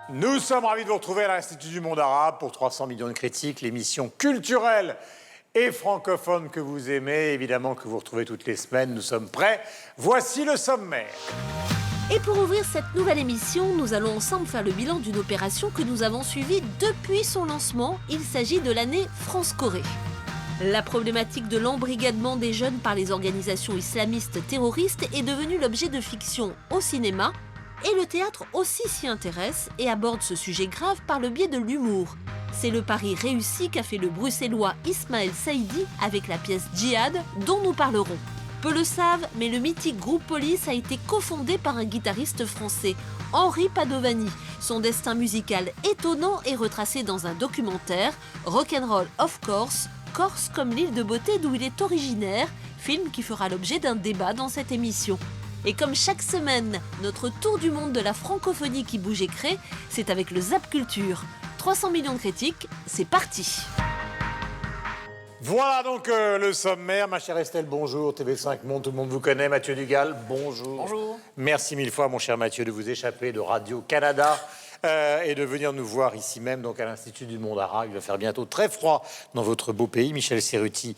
Nous sommes ravis de vous retrouver à l'Institut du Monde Arabe pour 300 millions de critiques, l'émission culturelle et francophone que vous aimez, évidemment que vous retrouvez toutes les semaines. Nous sommes prêts. Voici le sommaire. Et pour ouvrir cette nouvelle émission, nous allons ensemble faire le bilan d'une opération que nous avons suivie depuis son lancement. Il s'agit de l'année France-Corée. La problématique de l'embrigadement des jeunes par les organisations islamistes terroristes est devenue l'objet de fiction au cinéma. Et le théâtre aussi s'y intéresse et aborde ce sujet grave par le biais de l'humour. C'est le pari réussi qu'a fait le bruxellois Ismaël Saïdi avec la pièce Djihad dont nous parlerons. Peu le savent, mais le mythique groupe Police a été cofondé par un guitariste français, Henri Padovani. Son destin musical étonnant est retracé dans un documentaire, Rock'n'Roll of Corse, Corse comme l'île de beauté d'où il est originaire, film qui fera l'objet d'un débat dans cette émission. Et comme chaque semaine, notre tour du monde de la francophonie qui bouge et crée, c'est avec le Zap Culture. 300 millions de critiques, c'est parti. Voilà donc le sommaire. Ma chère Estelle, bonjour. TV5 Monde, tout le monde vous connaît. Mathieu Dugal, bonjour. Bonjour. Merci mille fois, mon cher Mathieu, de vous échapper de Radio-Canada et de venir nous voir ici même, donc à l'Institut du Monde Arabe. Il va faire bientôt très froid dans votre beau pays. Michel Serruti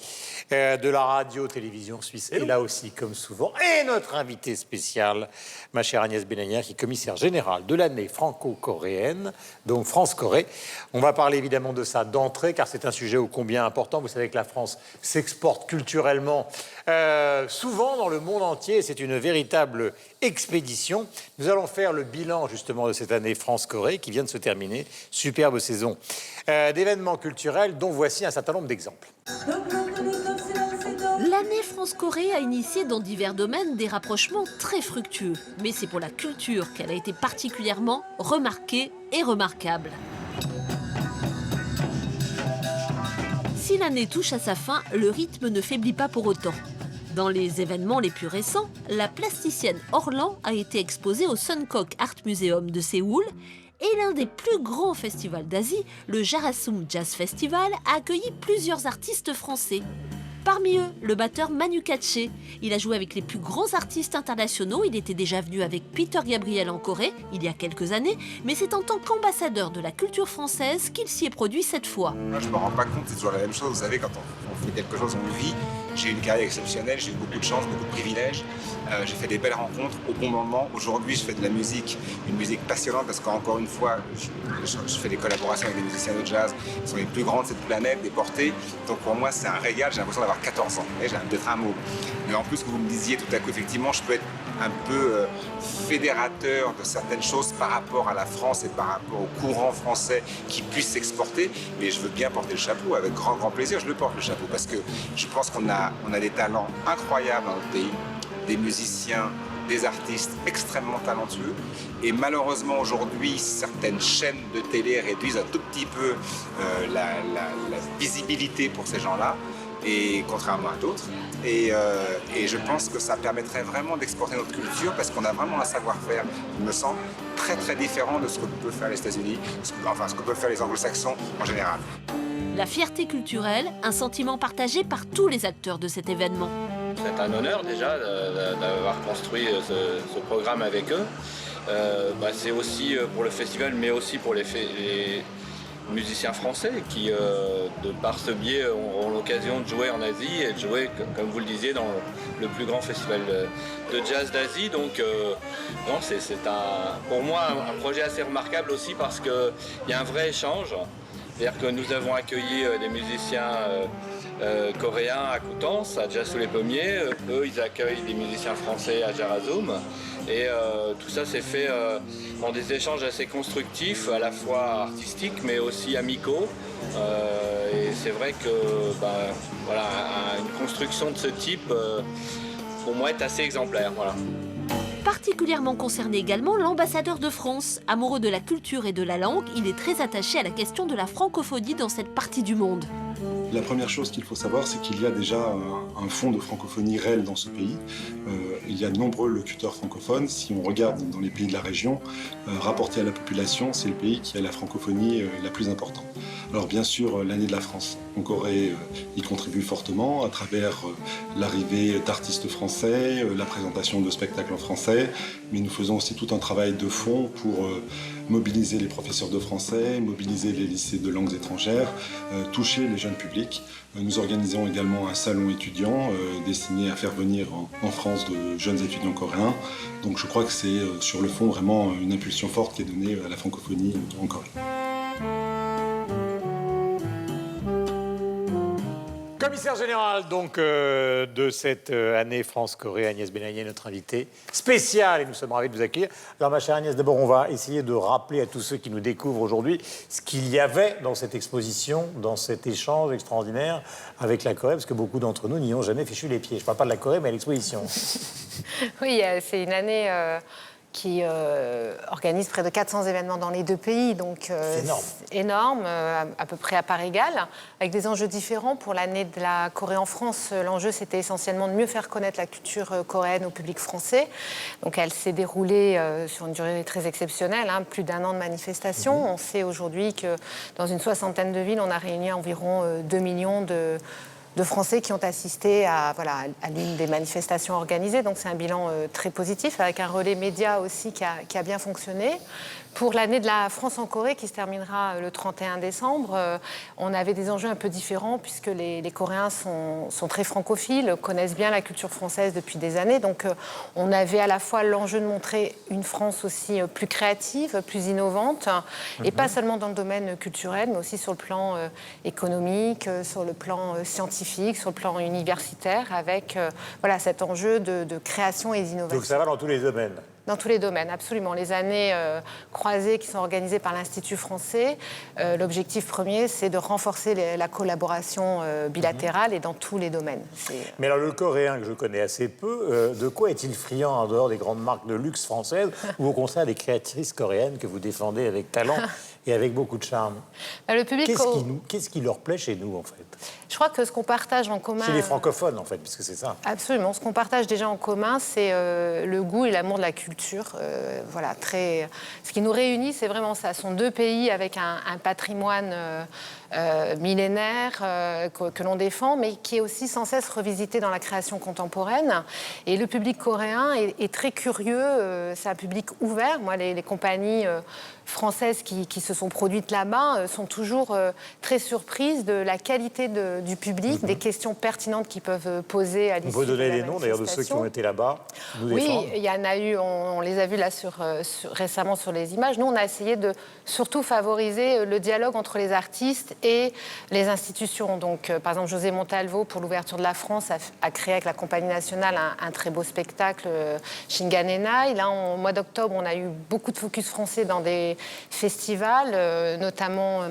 de la radio-télévision suisse est là aussi, comme souvent. Et notre invité spécial, ma chère Agnès Benania, qui est commissaire générale de l'année franco-coréenne, donc France-Corée. On va parler évidemment de ça d'entrée, car c'est un sujet ô combien important. Vous savez que la France s'exporte culturellement souvent dans le monde entier. C'est une véritable expédition. Nous allons faire le bilan justement de cette année France-Corée qui vient de se terminer. Superbe saison d'événements culturels dont voici un certain nombre d'exemples. L'année France-Corée a initié dans divers domaines des rapprochements très fructueux. Mais c'est pour la culture qu'elle a été particulièrement remarquée et remarquable. Si l'année touche à sa fin, le rythme ne faiblit pas pour autant. Dans les événements les plus récents, la plasticienne Orlan a été exposée au Suncook Art Museum de Séoul et l'un des plus grands festivals d'Asie, le Jarasum Jazz Festival, a accueilli plusieurs artistes français. Parmi eux, le batteur Manu Katché. Il a joué avec les plus grands artistes internationaux. Il était déjà venu avec Peter Gabriel en Corée, il y a quelques années, mais c'est en tant qu'ambassadeur de la culture française qu'il s'y est produit cette fois. Moi, je me rends pas compte, c'est toujours la même chose. Vous savez, quand on fait quelque chose, on vit. J'ai eu une carrière exceptionnelle, j'ai eu beaucoup de chance, beaucoup de privilèges. J'ai fait des belles rencontres au bon moment. Aujourd'hui, je fais de la musique, une musique passionnante parce qu'encore une fois, je fais des collaborations avec des musiciens de jazz qui sont les plus grands de cette planète, des portées. Donc pour moi, c'est un régal. J'ai l'impression d'avoir 14 ans. Et j'ai d'être un mot. Mais en plus, que vous me disiez tout à coup, effectivement, je peux être un peu fédérateur de certaines choses par rapport à la France et par rapport au courant français qui puisse s'exporter. Mais je veux bien porter le chapeau avec grand, grand plaisir. Je le porte le chapeau parce que je pense qu'on a des talents incroyables dans notre pays, des musiciens, des artistes extrêmement talentueux. Et malheureusement, aujourd'hui, certaines chaînes de télé réduisent un tout petit peu la visibilité pour ces gens-là, et contrairement à d'autres. Et je pense que ça permettrait vraiment d'exporter notre culture parce qu'on a vraiment un savoir-faire, il me semble, très très différent de ce que peuvent faire les États-Unis, ce que peuvent faire les Anglo-Saxons en général. La fierté culturelle, un sentiment partagé par tous les acteurs de cet événement. C'est un honneur déjà d'avoir construit ce programme avec eux. C'est aussi pour le festival, mais aussi pour les musiciens français qui, de par ce biais, auront l'occasion de jouer en Asie et de jouer, comme vous le disiez, dans le plus grand festival de jazz d'Asie. Donc, c'est pour moi un projet assez remarquable aussi parce qu'il y a un vrai échange. C'est-à-dire que nous avons accueilli des musiciens coréens à Coutances, à Jazz sous les pommiers. Eux, ils accueillent des musiciens français à Jarasum. Et tout ça s'est fait dans des échanges assez constructifs, à la fois artistiques, mais aussi amicaux. Et c'est vrai que une construction de ce type, pour moi, est assez exemplaire. Voilà. Particulièrement concerné également l'ambassadeur de France. Amoureux de la culture et de la langue, il est très attaché à la question de la francophonie dans cette partie du monde. La première chose qu'il faut savoir, c'est qu'il y a déjà un fonds de francophonie réel dans ce pays. Il y a de nombreux locuteurs francophones. Si on regarde dans les pays de la région, rapporté à la population, c'est le pays qui a la francophonie la plus importante. Alors bien sûr, l'année de la France en Corée y contribue fortement à travers l'arrivée d'artistes français, la présentation de spectacles en français, mais nous faisons aussi tout un travail de fond pour mobiliser les professeurs de français, mobiliser les lycées de langues étrangères, toucher les jeunes publics. Nous organisons également un salon étudiant destiné à faire venir en France de jeunes étudiants coréens. Donc je crois que c'est sur le fond vraiment une impulsion forte qui est donnée à la francophonie en Corée. Commissaire général donc, de cette année France-Corée, Agnès Benahieh, notre invitée spéciale, et nous sommes ravis de vous accueillir. Alors ma chère Agnès, d'abord on va essayer de rappeler à tous ceux qui nous découvrent aujourd'hui ce qu'il y avait dans cette exposition, dans cet échange extraordinaire avec la Corée, parce que beaucoup d'entre nous n'y ont jamais fichu les pieds. Je ne parle pas de la Corée, mais à l'exposition. Oui, c'est une année qui organise près de 400 événements dans les deux pays, donc c'est énorme. Énorme, à peu près à part égale, avec des enjeux différents. Pour l'année de la Corée en France, l'enjeu c'était essentiellement de mieux faire connaître la culture coréenne au public français. Donc elle s'est déroulée sur une durée très exceptionnelle, plus d'1 an de manifestations. On sait aujourd'hui que dans une 60aine de villes, on a réuni environ 2 millions de Français qui ont assisté à l'une des manifestations organisées. Donc c'est un bilan très positif, avec un relais média aussi qui a bien fonctionné. Pour l'année de la France en Corée, qui se terminera le 31 décembre, on avait des enjeux un peu différents, puisque les Coréens sont très francophiles, connaissent bien la culture française depuis des années. Donc on avait à la fois l'enjeu de montrer une France aussi plus créative, plus innovante, et pas seulement dans le domaine culturel, mais aussi sur le plan économique, sur le plan scientifique, sur le plan universitaire, avec cet enjeu de création et d'innovation. Donc ça va dans tous les domaines. Dans tous les domaines, absolument. Les années croisées qui sont organisées par l'Institut français, l'objectif premier, c'est de renforcer la collaboration bilatérale et dans tous les domaines. Mais alors le coréen, que je connais assez peu, de quoi est-il friand en dehors des grandes marques de luxe françaises ou au contraire des créatrices coréennes que vous défendez avec talent et avec beaucoup de charme? Le public... Qu'est-ce qui leur plaît chez nous, en fait? Je crois que ce qu'on partage en commun... Chez les francophones, en fait, puisque c'est ça. Absolument. Ce qu'on partage déjà en commun, c'est le goût et l'amour de la culture. Ce qui nous réunit, c'est vraiment ça. Ce sont deux pays avec un patrimoine millénaire que l'on défend, mais qui est aussi sans cesse revisité dans la création contemporaine. Et le public coréen est très curieux. C'est un public ouvert. Moi, les compagnies françaises qui se sont produites là-bas sont toujours très surprises de la qualité du public, des questions pertinentes qu'ils peuvent poser à l'issue de la manifestation. On peut donner les noms d'ailleurs de ceux qui ont été là-bas, nous défendre. Oui, il y en a eu, on les a vus là récemment sur les images. Nous, on a essayé de surtout favoriser le dialogue entre les artistes et les institutions. Donc, par exemple, José Montalvo, pour l'ouverture de la France, a créé avec la Compagnie nationale un très beau spectacle, Shinganenai. Là, au mois d'octobre, on a eu beaucoup de focus français dans des festivals, notamment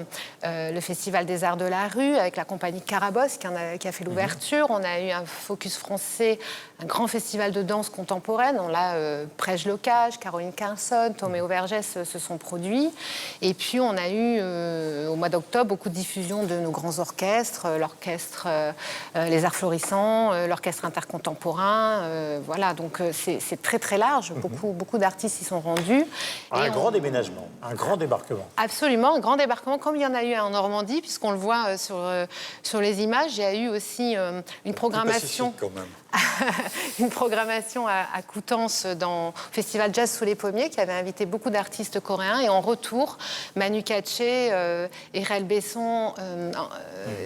le Festival des Arts de la Rue, avec la compagnie Carabosse qui a fait l'ouverture. On a eu un focus français, un grand festival de danse contemporaine. On l'a Prej Locage, Caroline Carson, Toméo Vergès se sont produits. Et puis, on a eu, au mois d'octobre, beaucoup de diffusion de nos grands orchestres, l'orchestre Les Arts Florissants, l'orchestre intercontemporain. Donc c'est très, très large. Beaucoup d'artistes y sont rendus. Un grand déménagement, un grand débarquement. Absolument, un grand débarquement, comme il y en a eu en Normandie, puisqu'on le voit sur les images. Il y a eu aussi une programmation... Pacifique, quand même. Une programmation à Coutances dans le Festival Jazz sous les pommiers qui avait invité beaucoup d'artistes coréens. Et en retour, Manu Katché et Réal Besson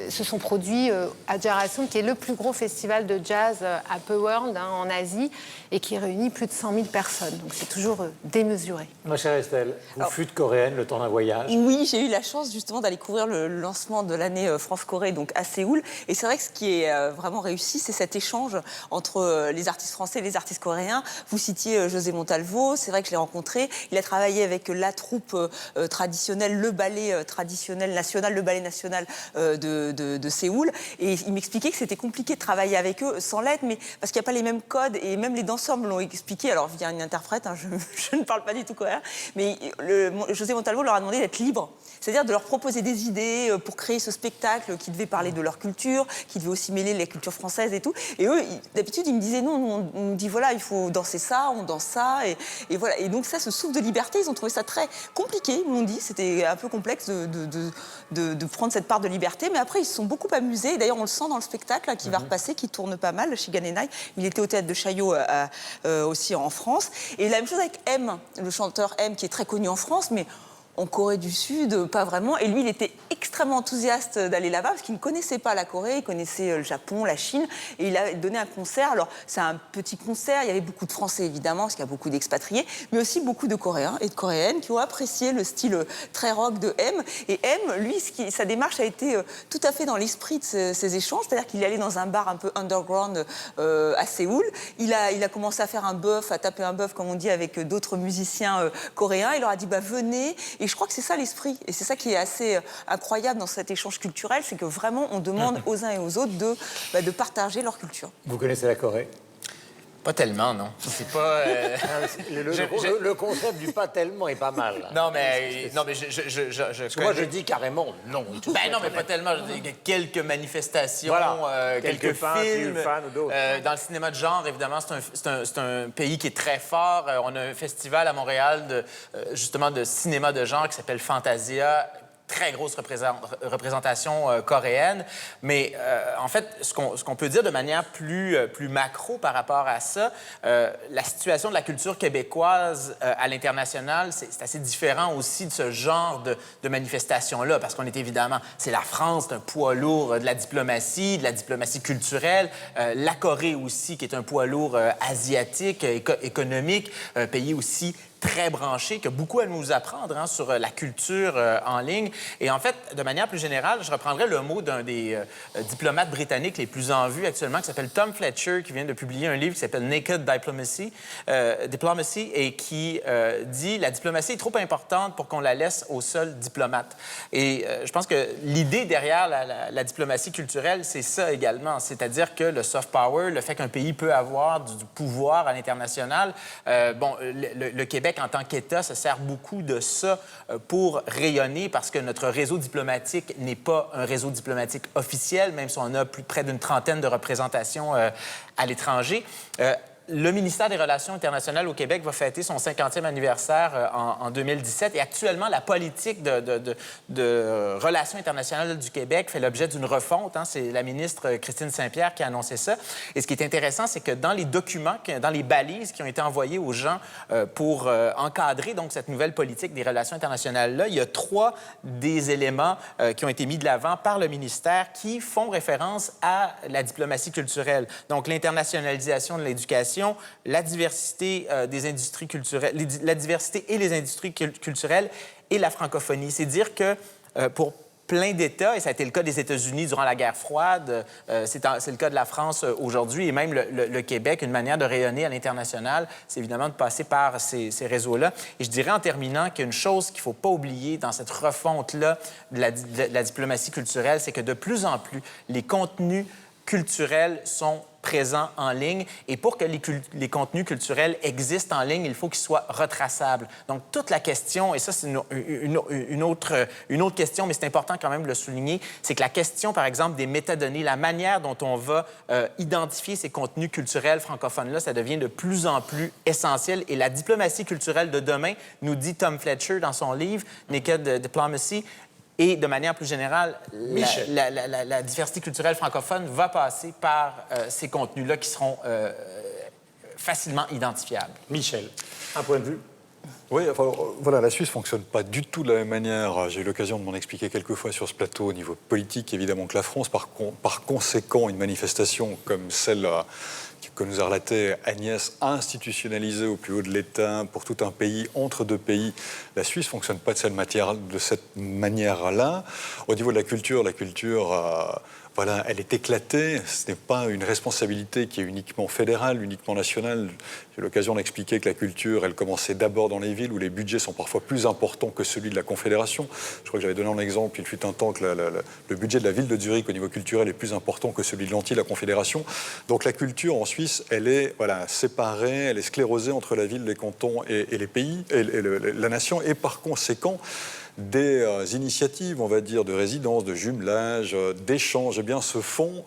se sont produits à Jarasum, qui est le plus gros festival de jazz Upper World en Asie et qui réunit plus de 100 000 personnes. Donc c'est toujours démesuré. Ma chère Estelle, vous fûtes coréenne le temps d'un voyage. Oui, j'ai eu la chance justement d'aller couvrir le lancement de l'année France-Corée donc à Séoul. Et c'est vrai que ce qui est vraiment réussi, c'est cet échange entre les artistes français et les artistes coréens. Vous citiez José Montalvo, c'est vrai que je l'ai rencontré. Il a travaillé avec la troupe traditionnelle, le ballet traditionnel national, le ballet national de Séoul. Et il m'expliquait que c'était compliqué de travailler avec eux sans l'aide, mais parce qu'il n'y a pas les mêmes codes et même les danseurs me l'ont expliqué. Alors via une interprète, je ne parle pas du tout coréen, mais José Montalvo leur a demandé d'être libre, c'est-à-dire de leur proposer des idées pour créer ce spectacle qui devait parler de leur culture, qui devait aussi mêler les cultures françaises et tout. Et eux, d'habitude, il me disait non, on nous dit voilà, il faut danser ça, on danse ça, et voilà. Et donc ça, ce souffle de liberté, ils ont trouvé ça très compliqué, ils m'ont dit, c'était un peu complexe de prendre cette part de liberté, mais après, ils se sont beaucoup amusés. Et d'ailleurs, on le sent dans le spectacle là, qui va repasser, qui tourne pas mal, Shiganenai. Il était au théâtre de Chaillot aussi en France. Et la même chose avec M, le chanteur M, qui est très connu en France, mais en Corée du Sud, pas vraiment. Et lui, il était extrêmement enthousiaste d'aller là-bas parce qu'il ne connaissait pas la Corée, il connaissait le Japon, la Chine. Et il a donné un concert. Alors, c'est un petit concert. Il y avait beaucoup de Français, évidemment, parce qu'il y a beaucoup d'expatriés, mais aussi beaucoup de Coréens et de Coréennes qui ont apprécié le style très rock de M. Et M, lui, sa démarche a été tout à fait dans l'esprit de ces échanges. C'est-à-dire qu'il est allé dans un bar un peu underground à Séoul. Il a commencé à faire un bœuf, à taper un bœuf, comme on dit, avec d'autres musiciens coréens. Il leur a dit, venez. Et je crois que c'est ça l'esprit. Et c'est ça qui est assez incroyable dans cet échange culturel, c'est que vraiment, on demande aux uns et aux autres de partager leur culture. Vous connaissez la Corée? Pas tellement, non. C'est pas... Le concept du pas tellement est pas mal. Non, mais Parce que moi, je dis carrément non. Non, mais pas tellement. Je dis quelques manifestations, quelques films. Fans ou d'autres. Dans le cinéma de genre, évidemment, c'est un pays qui est très fort. On a un festival à Montréal, justement, de cinéma de genre qui s'appelle Fantasia. Très grosse représentation coréenne. Mais en fait, ce qu'on peut dire de manière plus macro par rapport à ça, la situation de la culture québécoise à l'international, c'est assez différent aussi de ce genre de manifestation-là, parce qu'on est évidemment, c'est la France, c'est un poids lourd de la diplomatie culturelle, la Corée aussi, qui est un poids lourd asiatique, économique, un pays aussi très branché, qui a beaucoup à nous apprendre sur la culture en ligne. Et en fait, de manière plus générale, je reprendrai le mot d'un des diplomates britanniques les plus en vue actuellement, qui s'appelle Tom Fletcher, qui vient de publier un livre qui s'appelle Naked Diplomacy, et qui dit « La diplomatie est trop importante pour qu'on la laisse aux seuls diplomates ». Et je pense que l'idée derrière la diplomatie culturelle, c'est ça également, c'est-à-dire que le soft power, le fait qu'un pays peut avoir du pouvoir à l'international, le Québec, en tant qu'État, se sert beaucoup de ça pour rayonner parce que notre réseau diplomatique n'est pas un réseau diplomatique officiel, même si on a près d'une trentaine de représentations à l'étranger. Le ministère des Relations internationales au Québec va fêter son 50e anniversaire en 2017 et actuellement, la politique de Relations internationales du Québec fait l'objet d'une refonte. C'est la ministre Christine Saint-Pierre qui a annoncé ça. Et ce qui est intéressant, c'est que dans les documents, dans les balises qui ont été envoyées aux gens pour encadrer donc cette nouvelle politique des relations internationales-là, il y a 3 des éléments qui ont été mis de l'avant par le ministère qui font référence à la diplomatie culturelle. Donc, l'internationalisation de l'éducation, la diversité des industries culturelles, la diversité et les industries culturelles et la francophonie. C'est dire que pour plein d'États, et ça a été le cas des États-Unis durant la guerre froide, c'est le cas de la France aujourd'hui, et même le Québec, une manière de rayonner à l'international, c'est évidemment de passer par ces réseaux-là. Et je dirais en terminant qu'une chose qu'il ne faut pas oublier dans cette refonte-là de la diplomatie culturelle, c'est que de plus en plus, les contenus culturels sont présents en ligne. Et pour que les contenus culturels existent en ligne, il faut qu'ils soient retraçables. Donc, toute la question, et ça, c'est une autre question, mais c'est important quand même de le souligner, c'est que la question, par exemple, des métadonnées, la manière dont on va identifier ces contenus culturels francophones-là, ça devient de plus en plus essentiel. Et la diplomatie culturelle de demain, nous dit Tom Fletcher dans son livre « Naked Diplomacy », et de manière plus générale, la diversité culturelle francophone va passer par ces contenus-là qui seront facilement identifiables. Michel, un point de vue? Oui, enfin, voilà, la Suisse ne fonctionne pas du tout de la même manière. J'ai eu l'occasion de m'en expliquer quelques fois sur ce plateau au niveau politique, évidemment, que la France. Par conséquent, une manifestation comme celle que nous a relatée Agnès, institutionnalisée au plus haut de l'État pour tout un pays, entre 2 pays, la Suisse ne fonctionne pas de cette manière-là. Au niveau de la culture, voilà, elle est éclatée. Ce n'est pas une responsabilité qui est uniquement fédérale, uniquement nationale. J'ai eu l'occasion d'expliquer que la culture, elle commençait d'abord dans les villes où les budgets sont parfois plus importants que celui de la Confédération. Je crois que j'avais donné un exemple, il fut un temps que le budget de la ville de Zurich au niveau culturel est plus important que celui de l'anti, la Confédération. Donc la culture en Suisse, elle est séparée, elle est sclérosée entre la ville, les cantons et les pays, et la nation, et par conséquent, des initiatives, on va dire, de résidence, de jumelage, d'échange, se font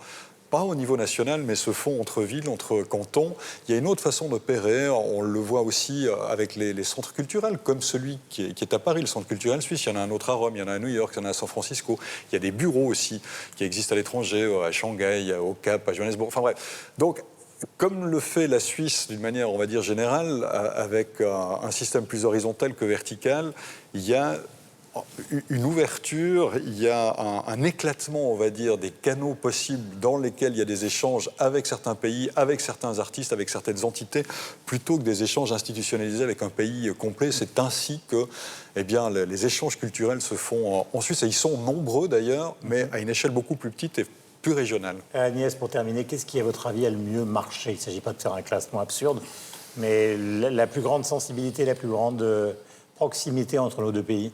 pas au niveau national, mais se font entre villes, entre cantons. Il y a une autre façon d'opérer. On le voit aussi avec les centres culturels, comme celui qui est à Paris, le centre culturel suisse. Il y en a un autre à Rome, il y en a un à New York, il y en a un à San Francisco. Il y a des bureaux aussi qui existent à l'étranger, à Shanghai, au Cap, à Johannesburg. Enfin bref. Donc, comme le fait la Suisse d'une manière, on va dire, générale, avec un système plus horizontal que vertical, il y a une ouverture, il y a un éclatement, on va dire, des canaux possibles dans lesquels il y a des échanges avec certains pays, avec certains artistes, avec certaines entités, plutôt que des échanges institutionnalisés avec un pays complet. C'est ainsi que les échanges culturels se font en Suisse, et ils sont nombreux d'ailleurs, mais à une échelle beaucoup plus petite et plus régionale. Agnès, pour terminer, qu'est-ce qui, à votre avis, a le mieux marché? Il ne s'agit pas de faire un classement absurde, mais la plus grande sensibilité, la plus grande proximité entre nos deux pays?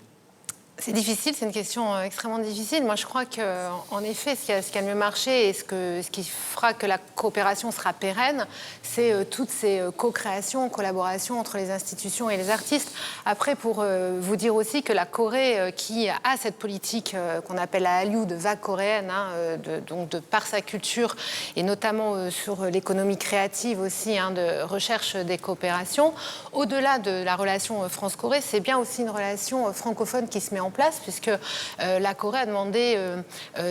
C'est difficile, c'est une question extrêmement difficile. Moi, je crois qu'en effet, ce qui a le mieux marché et ce qui fera que la coopération sera pérenne, c'est toutes ces co-créations, collaborations entre les institutions et les artistes. Après, pour vous dire aussi que la Corée, qui a cette politique qu'on appelle la Hallyu, de vague coréenne, par sa culture, et notamment sur l'économie créative aussi, de recherche des coopérations, au-delà de la relation France-Corée, c'est bien aussi une relation francophone qui se met en place, puisque la Corée a demandé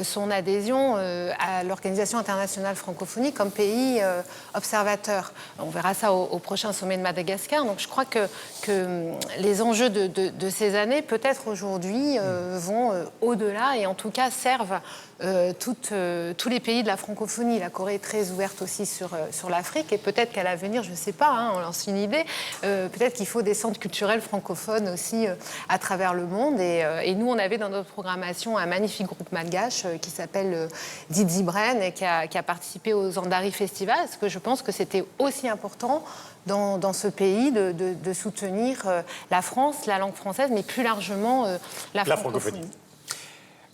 son adhésion à l'Organisation internationale francophonie comme pays observateur. On verra ça au prochain sommet de Madagascar. Donc je crois que les enjeux de ces années, peut-être aujourd'hui, vont au-delà et en tout cas servent tous les pays de la francophonie. La Corée est très ouverte aussi sur l'Afrique, et peut-être qu'à l'avenir, je ne sais pas, on lance une idée, peut-être qu'il faut des centres culturels francophones aussi à travers le monde. Et nous, on avait dans notre programmation un magnifique groupe malgache qui s'appelle Didi Bren et qui a participé aux Andari Festival, parce que je pense que c'était aussi important dans ce pays de soutenir la France, la langue française, mais plus largement la francophonie.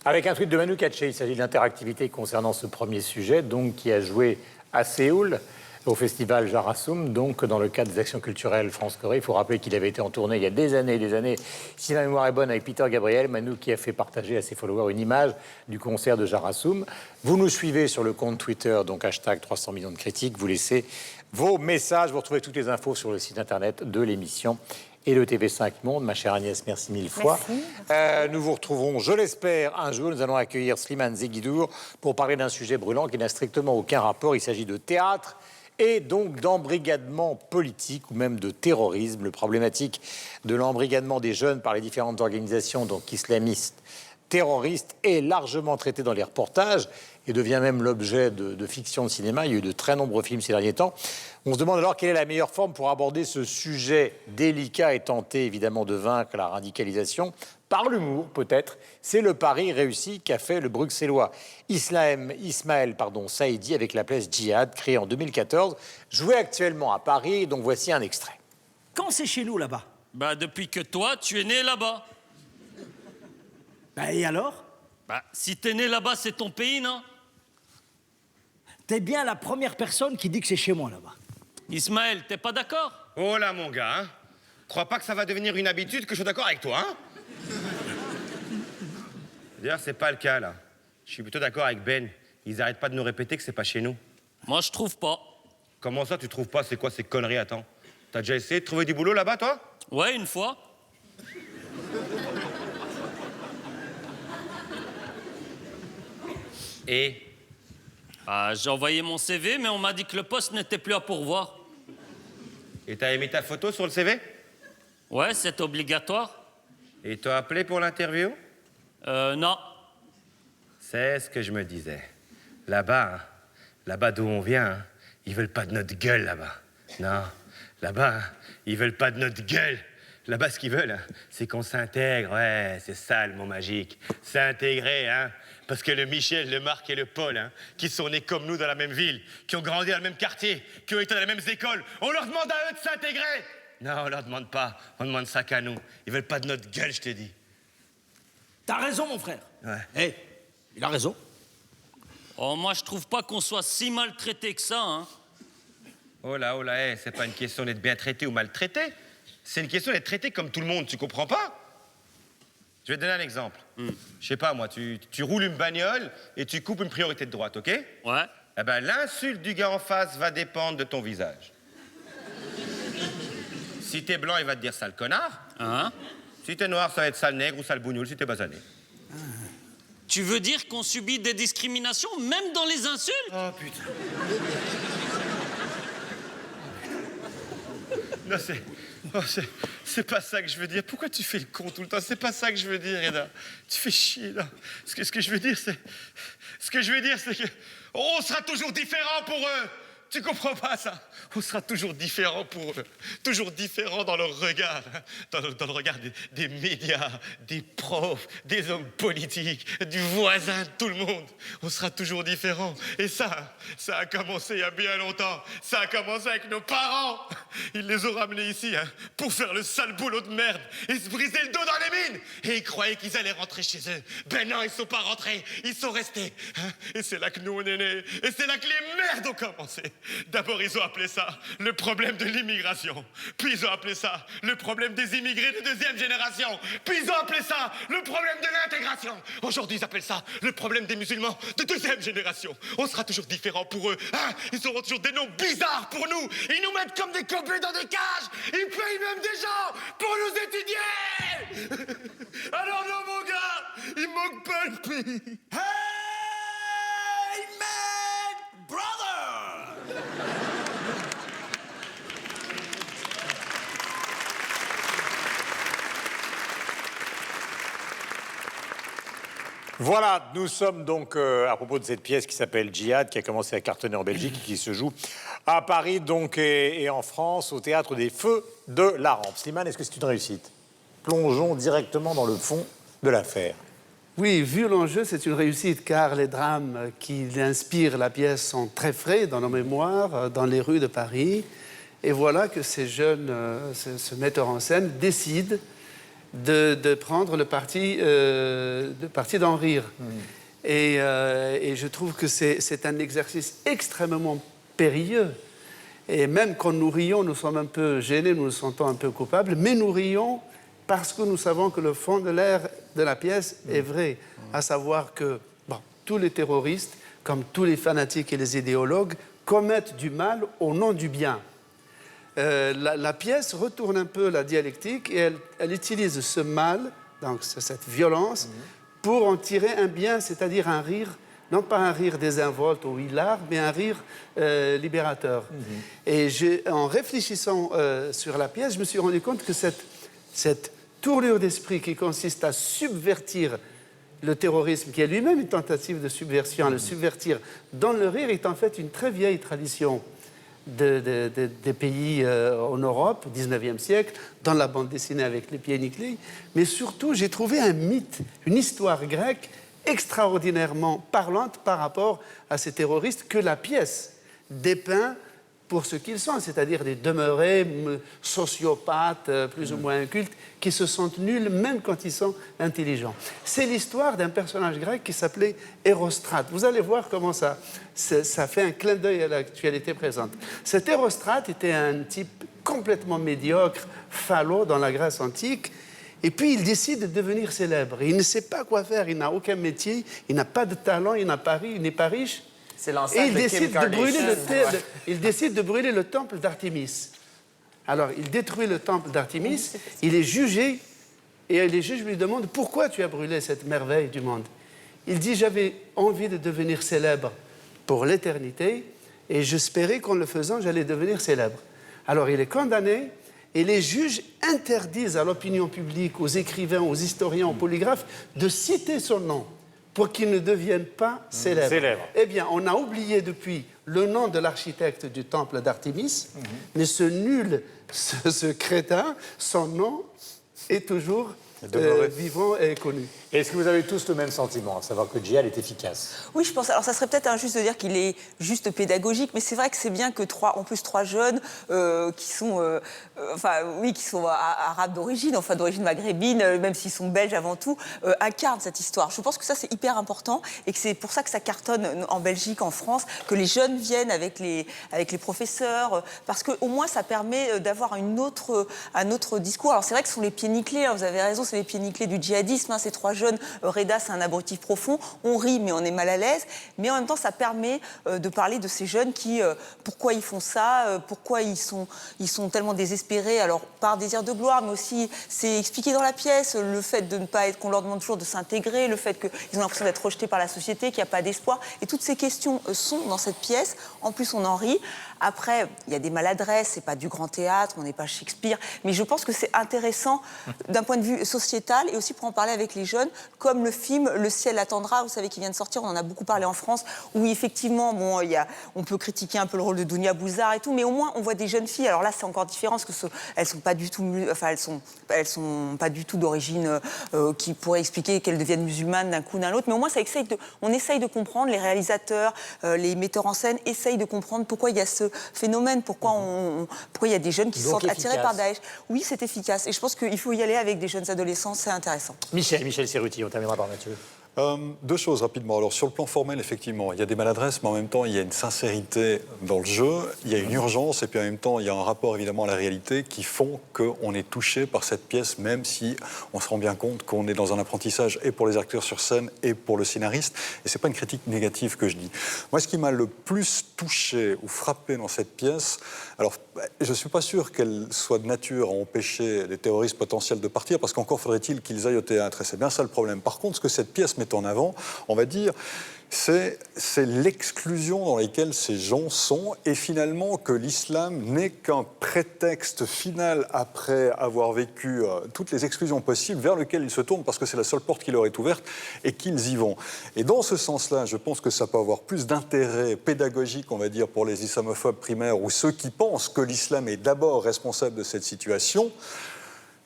Avec un tweet de Manu Katché, il s'agit de l'interactivité concernant ce premier sujet, donc qui a joué à Séoul, au festival Jarasum, donc dans le cadre des actions culturelles France-Corée. Il faut rappeler qu'il avait été en tournée il y a des années, si la mémoire est bonne, avec Peter Gabriel, Manu qui a fait partager à ses followers une image du concert de Jarasum. Vous nous suivez sur le compte Twitter, donc hashtag 300 millions de critiques, vous laissez vos messages, vous retrouvez toutes les infos sur le site internet de l'émission et le TV5 Monde. Ma chère Agnès, merci mille fois. Merci. Nous vous retrouverons, je l'espère, un jour. Nous allons accueillir Slimane Zeguidour pour parler d'un sujet brûlant qui n'a strictement aucun rapport. Il s'agit de théâtre et donc d'embrigadement politique ou même de terrorisme. Le problématique de l'embrigadement des jeunes par les différentes organisations donc islamistes terroristes est largement traité dans les reportages et devient même l'objet de fiction de cinéma. Il y a eu de très nombreux films ces derniers temps. On se demande alors quelle est la meilleure forme pour aborder ce sujet délicat et tenter évidemment de vaincre la radicalisation par l'humour peut-être. C'est le pari réussi qu'a fait le Bruxellois Ismaël Saïdi avec la pièce Djihad, créée en 2014, jouée actuellement à Paris. Donc voici un extrait. Quand c'est chez nous là-bas? Bah depuis que toi, tu es né là-bas. Bah et alors? Bah si t'es né là-bas, c'est ton pays, non? T'es bien la première personne qui dit que c'est chez moi là-bas. Ismaël, t'es pas d'accord? Oh là, mon gars, hein. Crois pas que ça va devenir une habitude que je suis d'accord avec toi, hein? D'ailleurs, c'est pas le cas, là. Je suis plutôt d'accord avec Ben. Ils arrêtent pas de nous répéter que c'est pas chez nous. Moi, je trouve pas. Comment ça, tu trouves pas? C'est quoi ces conneries, attends? T'as déjà essayé de trouver du boulot là-bas, toi? Ouais, une fois. Et? Ah, j'ai envoyé mon CV, mais on m'a dit que le poste n'était plus à pourvoir. Et t'as mis ta photo sur le CV? Ouais, c'est obligatoire. Et t'as appelé pour l'interview? Non. C'est ce que je me disais. Là-bas, hein, là-bas d'où on vient, hein, ils veulent pas de notre gueule, là-bas. Non, là-bas, hein, ils veulent pas de notre gueule. Là-bas, ce qu'ils veulent, hein, c'est qu'on s'intègre. Ouais, c'est ça le mot magique. S'intégrer, hein. Parce que le Michel, le Marc et le Paul, hein, qui sont nés comme nous dans la même ville, qui ont grandi dans le même quartier, qui ont été dans les mêmes écoles, on leur demande à eux de s'intégrer. Non, on leur demande pas. On demande ça qu'à nous. Ils veulent pas de notre gueule, je te dis. T'as raison, mon frère. Ouais. Eh, il a raison. Oh, moi, je trouve pas qu'on soit si maltraité que ça, hein. Oh là, hey, c'est pas une question d'être bien traité ou maltraité. C'est une question d'être traité comme tout le monde, tu comprends pas? Je vais te donner un exemple. Je sais pas, moi, tu roules une bagnole et tu coupes une priorité de droite, ok? Ouais. eh ben, l'insulte du gars en face va dépendre de ton visage. Si t'es blanc, il va te dire sale connard. Hein? Si t'es noir, ça va être sale nègre ou sale bougnoule si t'es basané. Tu veux dire qu'on subit des discriminations même dans les insultes? Oh putain. Non, c'est pas ça que je veux dire. Pourquoi tu fais le con tout le temps? C'est pas ça que je veux dire, Reda. Tu fais chier, là. Ce que je veux dire, c'est... Ce que je veux dire, c'est que... on sera toujours différents pour eux. Tu comprends pas ça? On sera toujours différents pour eux. Toujours différents dans leur regard. Dans le regard des médias, des profs, des hommes politiques, du voisin, de tout le monde. On sera toujours différents. Et ça a commencé il y a bien longtemps. Ça a commencé avec nos parents. Ils les ont ramenés ici pour faire le sale boulot de merde et se briser le dos dans les mines. Et ils croyaient qu'ils allaient rentrer chez eux. Ben non, ils sont pas rentrés. Ils sont restés. Et c'est là que nous, on est nés. Et c'est là que les merdes ont commencé. D'abord, ils ont appelé ça le problème de l'immigration. Puis ils ont appelé ça le problème des immigrés de deuxième génération. Puis ils ont appelé ça le problème de l'intégration. Aujourd'hui, ils appellent ça le problème des musulmans de deuxième génération. On sera toujours différents pour eux. Ils auront toujours des noms bizarres pour nous. Ils nous mettent comme des cobayes dans des cages. Ils payent même des gens pour nous étudier. Alors non, mon gars, il manque pas le pays. Hey, man, brother! Voilà, nous sommes donc à propos de cette pièce qui s'appelle Djihad, qui a commencé à cartonner en Belgique et qui se joue à Paris donc et en France, au Théâtre des Feux de la Rampe. Slimane, est-ce que c'est une réussite? Plongeons directement dans le fond de l'affaire. Oui, vu l'enjeu, c'est une réussite, car les drames qui inspirent la pièce sont très frais dans nos mémoires, dans les rues de Paris. Et voilà que ces jeunes, ce metteur en scène, décide de prendre le parti d'en rire. Et je trouve que c'est un exercice extrêmement périlleux. Et même quand nous rions, nous sommes un peu gênés, nous nous sentons un peu coupables, mais nous rions parce que nous savons que le fond de l'air de la pièce est vrai, à savoir que tous les terroristes, comme tous les fanatiques et les idéologues, commettent du mal au nom du bien. La pièce retourne un peu la dialectique et elle utilise ce mal, donc cette violence, pour en tirer un bien, c'est-à-dire un rire, non pas un rire désinvolte ou hilar, mais un rire libérateur. Et en réfléchissant sur la pièce, je me suis rendu compte que cette tournure d'esprit qui consiste à subvertir le terrorisme, qui est lui-même une tentative de subversion, à le subvertir dans le rire, est en fait une très vieille tradition des pays en Europe, au XIXe siècle, dans la bande dessinée avec les pieds nickelés. Mais surtout, j'ai trouvé un mythe, une histoire grecque extraordinairement parlante par rapport à ces terroristes que la pièce dépeint pour ce qu'ils sont, c'est-à-dire des demeurés sociopathes, plus ou moins incultes, qui se sentent nuls même quand ils sont intelligents. C'est l'histoire d'un personnage grec qui s'appelait Érostrate. Vous allez voir comment ça fait un clin d'œil à l'actualité présente. Cet Érostrate était un type complètement médiocre, falot dans la Grèce antique, et puis il décide de devenir célèbre. Il ne sait pas quoi faire, il n'a aucun métier, il n'a pas de talent, il n'est pas riche. C'est l'ancêtre de Kim Kardashian. Il décide de brûler le temple d'Artémis. Alors, il détruit le temple d'Artémis, il est jugé, et les juges lui demandent « Pourquoi tu as brûlé cette merveille du monde ?» Il dit « J'avais envie de devenir célèbre pour l'éternité, et j'espérais qu'en le faisant, j'allais devenir célèbre. » Alors, il est condamné, et les juges interdisent à l'opinion publique, aux écrivains, aux historiens, aux polygraphes, de citer son nom, pour qu'il ne devienne pas célèbre. Eh bien, on a oublié depuis le nom de l'architecte du temple d'Artémis, mais ce nul, ce crétin, son nom est toujours vivant et connu. Est-ce que vous avez tous le même sentiment, à savoir que Djihad est efficace? Oui, je pense. Alors, ça serait peut-être injuste de dire qu'il est juste pédagogique, mais c'est vrai que c'est bien que trois jeunes qui sont, qui sont arabes d'origine, d'origine maghrébine, même s'ils sont belges avant tout, incarnent cette histoire. Je pense que ça, c'est hyper important et que c'est pour ça que ça cartonne en Belgique, en France, que les jeunes viennent avec les professeurs, parce qu'au moins, ça permet d'avoir un autre discours. Alors, c'est vrai que ce sont les pieds nickelés, hein, vous avez raison, c'est les pieds nickelés du djihadisme. Hein, ces 3 jeunes, Reda, c'est un abruti profond. On rit, mais on est mal à l'aise. Mais en même temps, ça permet de parler de ces jeunes qui, pourquoi ils font ça, pourquoi ils sont tellement désespérés. Alors, par désir de gloire, mais aussi, c'est expliqué dans la pièce, le fait de ne pas être, qu'on leur demande toujours de s'intégrer, le fait qu'ils ont l'impression d'être rejetés par la société, qu'il n'y a pas d'espoir. Et toutes ces questions sont dans cette pièce. En plus, on en rit. Après, il y a des maladresses, c'est pas du grand théâtre, on n'est pas Shakespeare, mais je pense que c'est intéressant d'un point de vue sociétal et aussi pour en parler avec les jeunes, comme le film Le ciel attendra, vous savez, qui vient de sortir, on en a beaucoup parlé en France, où effectivement, bon, on peut critiquer un peu le rôle de Dounia Bouzard et tout, mais au moins on voit des jeunes filles. Alors là, c'est encore différent, parce que elles sont pas du tout, enfin elles sont pas du tout d'origine qui pourrait expliquer qu'elles deviennent musulmanes d'un coup d'un autre, mais au moins on essaye de comprendre, les réalisateurs, les metteurs en scène essayent de comprendre pourquoi il y a ce phénomène, pourquoi il y a des jeunes qui se sentent attirés par Daesh. Oui, c'est efficace. Et je pense qu'il faut y aller avec des jeunes adolescents, c'est intéressant. Michel Serruti, on terminera par Mathieu. 2 choses rapidement. Alors sur le plan formel, effectivement, il y a des maladresses, mais en même temps, il y a une sincérité dans le jeu, il y a une urgence, et puis en même temps, il y a un rapport évidemment à la réalité qui font qu'on est touché par cette pièce, même si on se rend bien compte qu'on est dans un apprentissage et pour les acteurs sur scène et pour le scénariste. Et c'est pas une critique négative que je dis. Moi, ce qui m'a le plus touché ou frappé dans cette pièce, alors je suis pas sûr qu'elle soit de nature à empêcher les terroristes potentiels de partir, parce qu'encore faudrait-il qu'ils aillent au théâtre, et c'est bien ça le problème. Par contre, ce que cette pièce met en avant, on va dire, c'est l'exclusion dans laquelle ces gens sont, et finalement que l'islam n'est qu'un prétexte final après avoir vécu toutes les exclusions possibles vers lequel ils se tournent parce que c'est la seule porte qui leur est ouverte et qu'ils y vont. Et dans ce sens-là, je pense que ça peut avoir plus d'intérêt pédagogique, on va dire, pour les islamophobes primaires ou ceux qui pensent que l'islam est d'abord responsable de cette situation,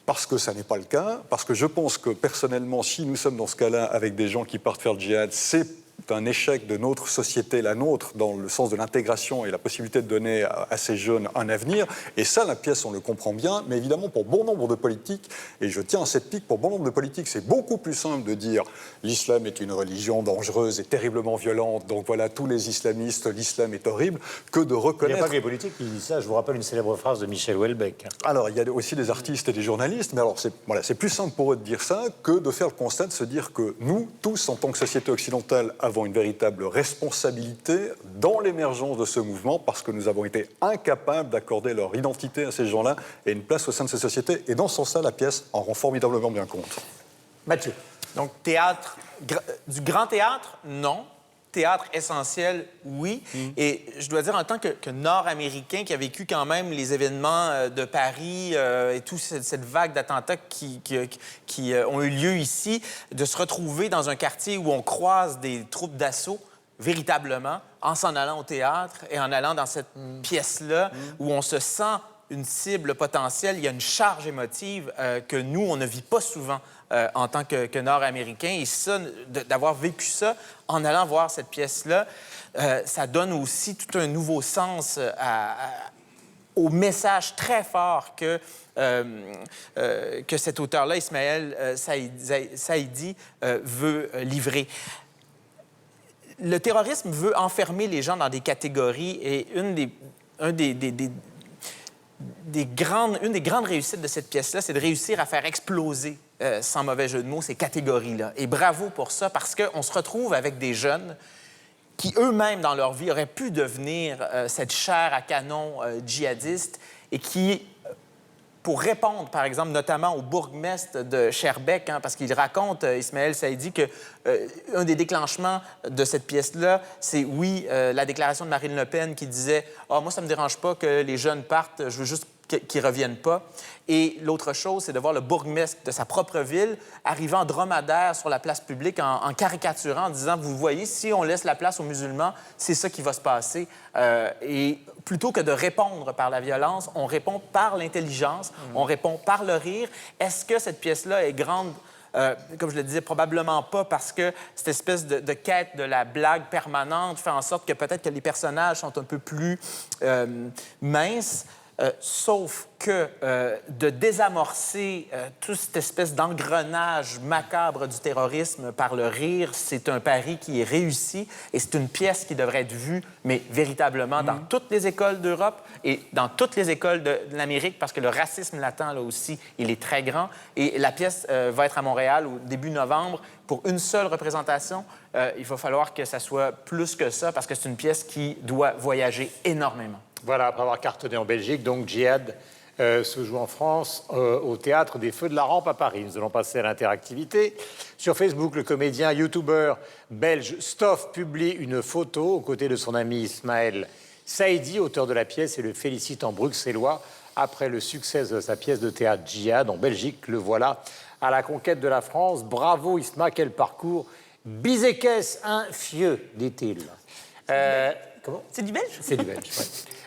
parce que ça n'est pas le cas, parce que je pense que personnellement, si nous sommes dans ce cas-là avec des gens qui partent faire le djihad, c'est un échec de notre société, la nôtre, dans le sens de l'intégration et la possibilité de donner à ces jeunes un avenir. Et ça, la pièce, on le comprend bien, mais évidemment, pour bon nombre de politiques, et je tiens à cette pique, pour bon nombre de politiques, c'est beaucoup plus simple de dire l'islam est une religion dangereuse et terriblement violente, donc voilà, tous les islamistes, l'islam est horrible, que de reconnaître... Il n'y a pas que les politiques qui disent ça, je vous rappelle une célèbre phrase de Michel Houellebecq. Alors, il y a aussi des artistes et des journalistes, mais alors, c'est plus simple pour eux de dire ça que de faire le constat de se dire que nous, tous, en tant que société occidentale, avons une véritable responsabilité dans l'émergence de ce mouvement parce que nous avons été incapables d'accorder leur identité à ces gens-là et une place au sein de ces sociétés. Et dans ce sens-là, la pièce en rend formidablement bien compte. Mathieu. Donc, théâtre, du grand théâtre, non. Théâtre essentiel, oui. Et je dois dire, en tant que Nord-Américain qui a vécu quand même les événements de Paris et toute cette vague d'attentats qui ont eu lieu ici, de se retrouver dans un quartier où on croise des troupes d'assaut, véritablement, en s'en allant au théâtre et en allant dans cette pièce-là où on se sent une cible potentielle, il y a une charge émotive que nous, on ne vit pas souvent en tant que Nord-Américains. Et ça, d'avoir vécu ça en allant voir cette pièce-là, ça donne aussi tout un nouveau sens au message très fort que cet auteur-là, Ismaël Saïdi, veut livrer. Le terrorisme veut enfermer les gens dans des catégories et une des grandes réussites de cette pièce-là, c'est de réussir à faire exploser, sans mauvais jeu de mots, ces catégories-là. Et bravo pour ça, parce qu'on se retrouve avec des jeunes qui, eux-mêmes, dans leur vie, auraient pu devenir cette chair à canon djihadiste et qui, pour répondre, par exemple, notamment au bourgmestre de Schaerbeek, parce qu'il raconte, Ismaël Saïdi, qu'un des déclenchements de cette pièce-là, c'est, oui, la déclaration de Marine Le Pen qui disait « Ah, moi, ça ne me dérange pas que les jeunes partent, je veux juste qu'ils ne reviennent pas. » Et l'autre chose, c'est de voir le bourgmestre de sa propre ville arriver en dromadaire sur la place publique en caricaturant, en disant « Vous voyez, si on laisse la place aux musulmans, c'est ça qui va se passer. » Et plutôt que de répondre par la violence, on répond par l'intelligence, on répond par le rire. Est-ce que cette pièce-là est grande? Comme je le disais, probablement pas, parce que cette espèce de quête de la blague permanente fait en sorte que peut-être que les personnages sont un peu plus minces. sauf que de désamorcer toute cette espèce d'engrenage macabre du terrorisme par le rire, c'est un pari qui est réussi et c'est une pièce qui devrait être vue, mais véritablement dans toutes les écoles d'Europe et dans toutes les écoles de l'Amérique, parce que le racisme latent, là aussi, il est très grand. Et la pièce va être à Montréal au début novembre. Pour une seule représentation, il va falloir que ça soit plus que ça, parce que c'est une pièce qui doit voyager énormément. Voilà, après avoir cartonné en Belgique, donc Djihad se joue en France au Théâtre des Feux de la Rampe à Paris. Nous allons passer à l'interactivité. Sur Facebook, le comédien youtubeur belge Stoff publie une photo aux côtés de son ami Ismaël Saïdi, auteur de la pièce, et le félicite en bruxellois après le succès de sa pièce de théâtre Djihad en Belgique. Le voilà à la conquête de la France. Bravo Isma, quel parcours. Bizekes un fieux, dit-il. Comment ? C'est du belge ? C'est du belge,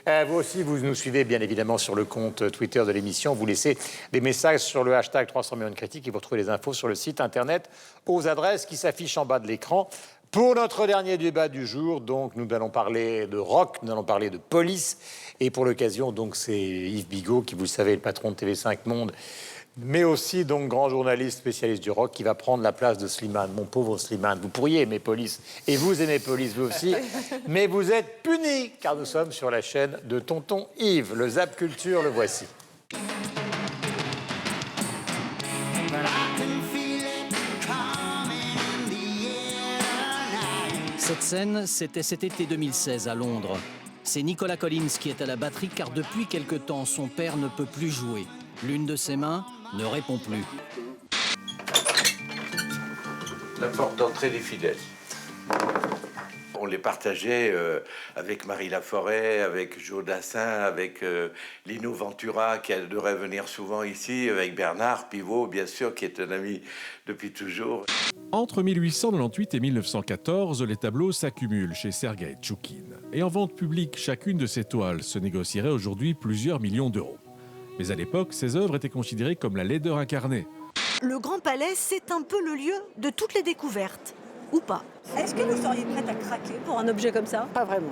ouais. Vous aussi, vous nous suivez bien évidemment sur le compte Twitter de l'émission. Vous laissez des messages sur le hashtag 300 millions de critiques et vous retrouvez les infos sur le site internet aux adresses qui s'affichent en bas de l'écran. Pour notre dernier débat du jour, donc, nous allons parler de rock, nous allons parler de police. Et pour l'occasion, donc, c'est Yves Bigot, qui, vous le savez, est le patron de TV5 Monde, mais aussi, donc, grand journaliste spécialiste du rock, qui va prendre la place de Slimane. Mon pauvre Slimane, vous pourriez aimer police, et vous aimez police, vous aussi, mais vous êtes punis, car nous sommes sur la chaîne de Tonton Yves. Le Zap Culture, le voici. Cette scène, c'était cet été 2016 à Londres. C'est Nicolas Collins qui est à la batterie car depuis quelque temps, son père ne peut plus jouer. L'une de ses mains ne répond plus. La porte d'entrée des fidèles. On les partageait avec Marie Laforêt, avec Joe Dassin, avec Lino Ventura, qui devrait venir souvent ici, avec Bernard Pivot, bien sûr, qui est un ami depuis toujours. Entre 1898 et 1914, les tableaux s'accumulent chez Sergueï Tchoukine. Et en vente publique, chacune de ces toiles se négocierait aujourd'hui plusieurs millions d'euros. Mais à l'époque, ces œuvres étaient considérées comme la laideur incarnée. Le Grand Palais, c'est un peu le lieu de toutes les découvertes. Ou pas. Est-ce que vous seriez prête à craquer pour un objet comme ça? Pas vraiment.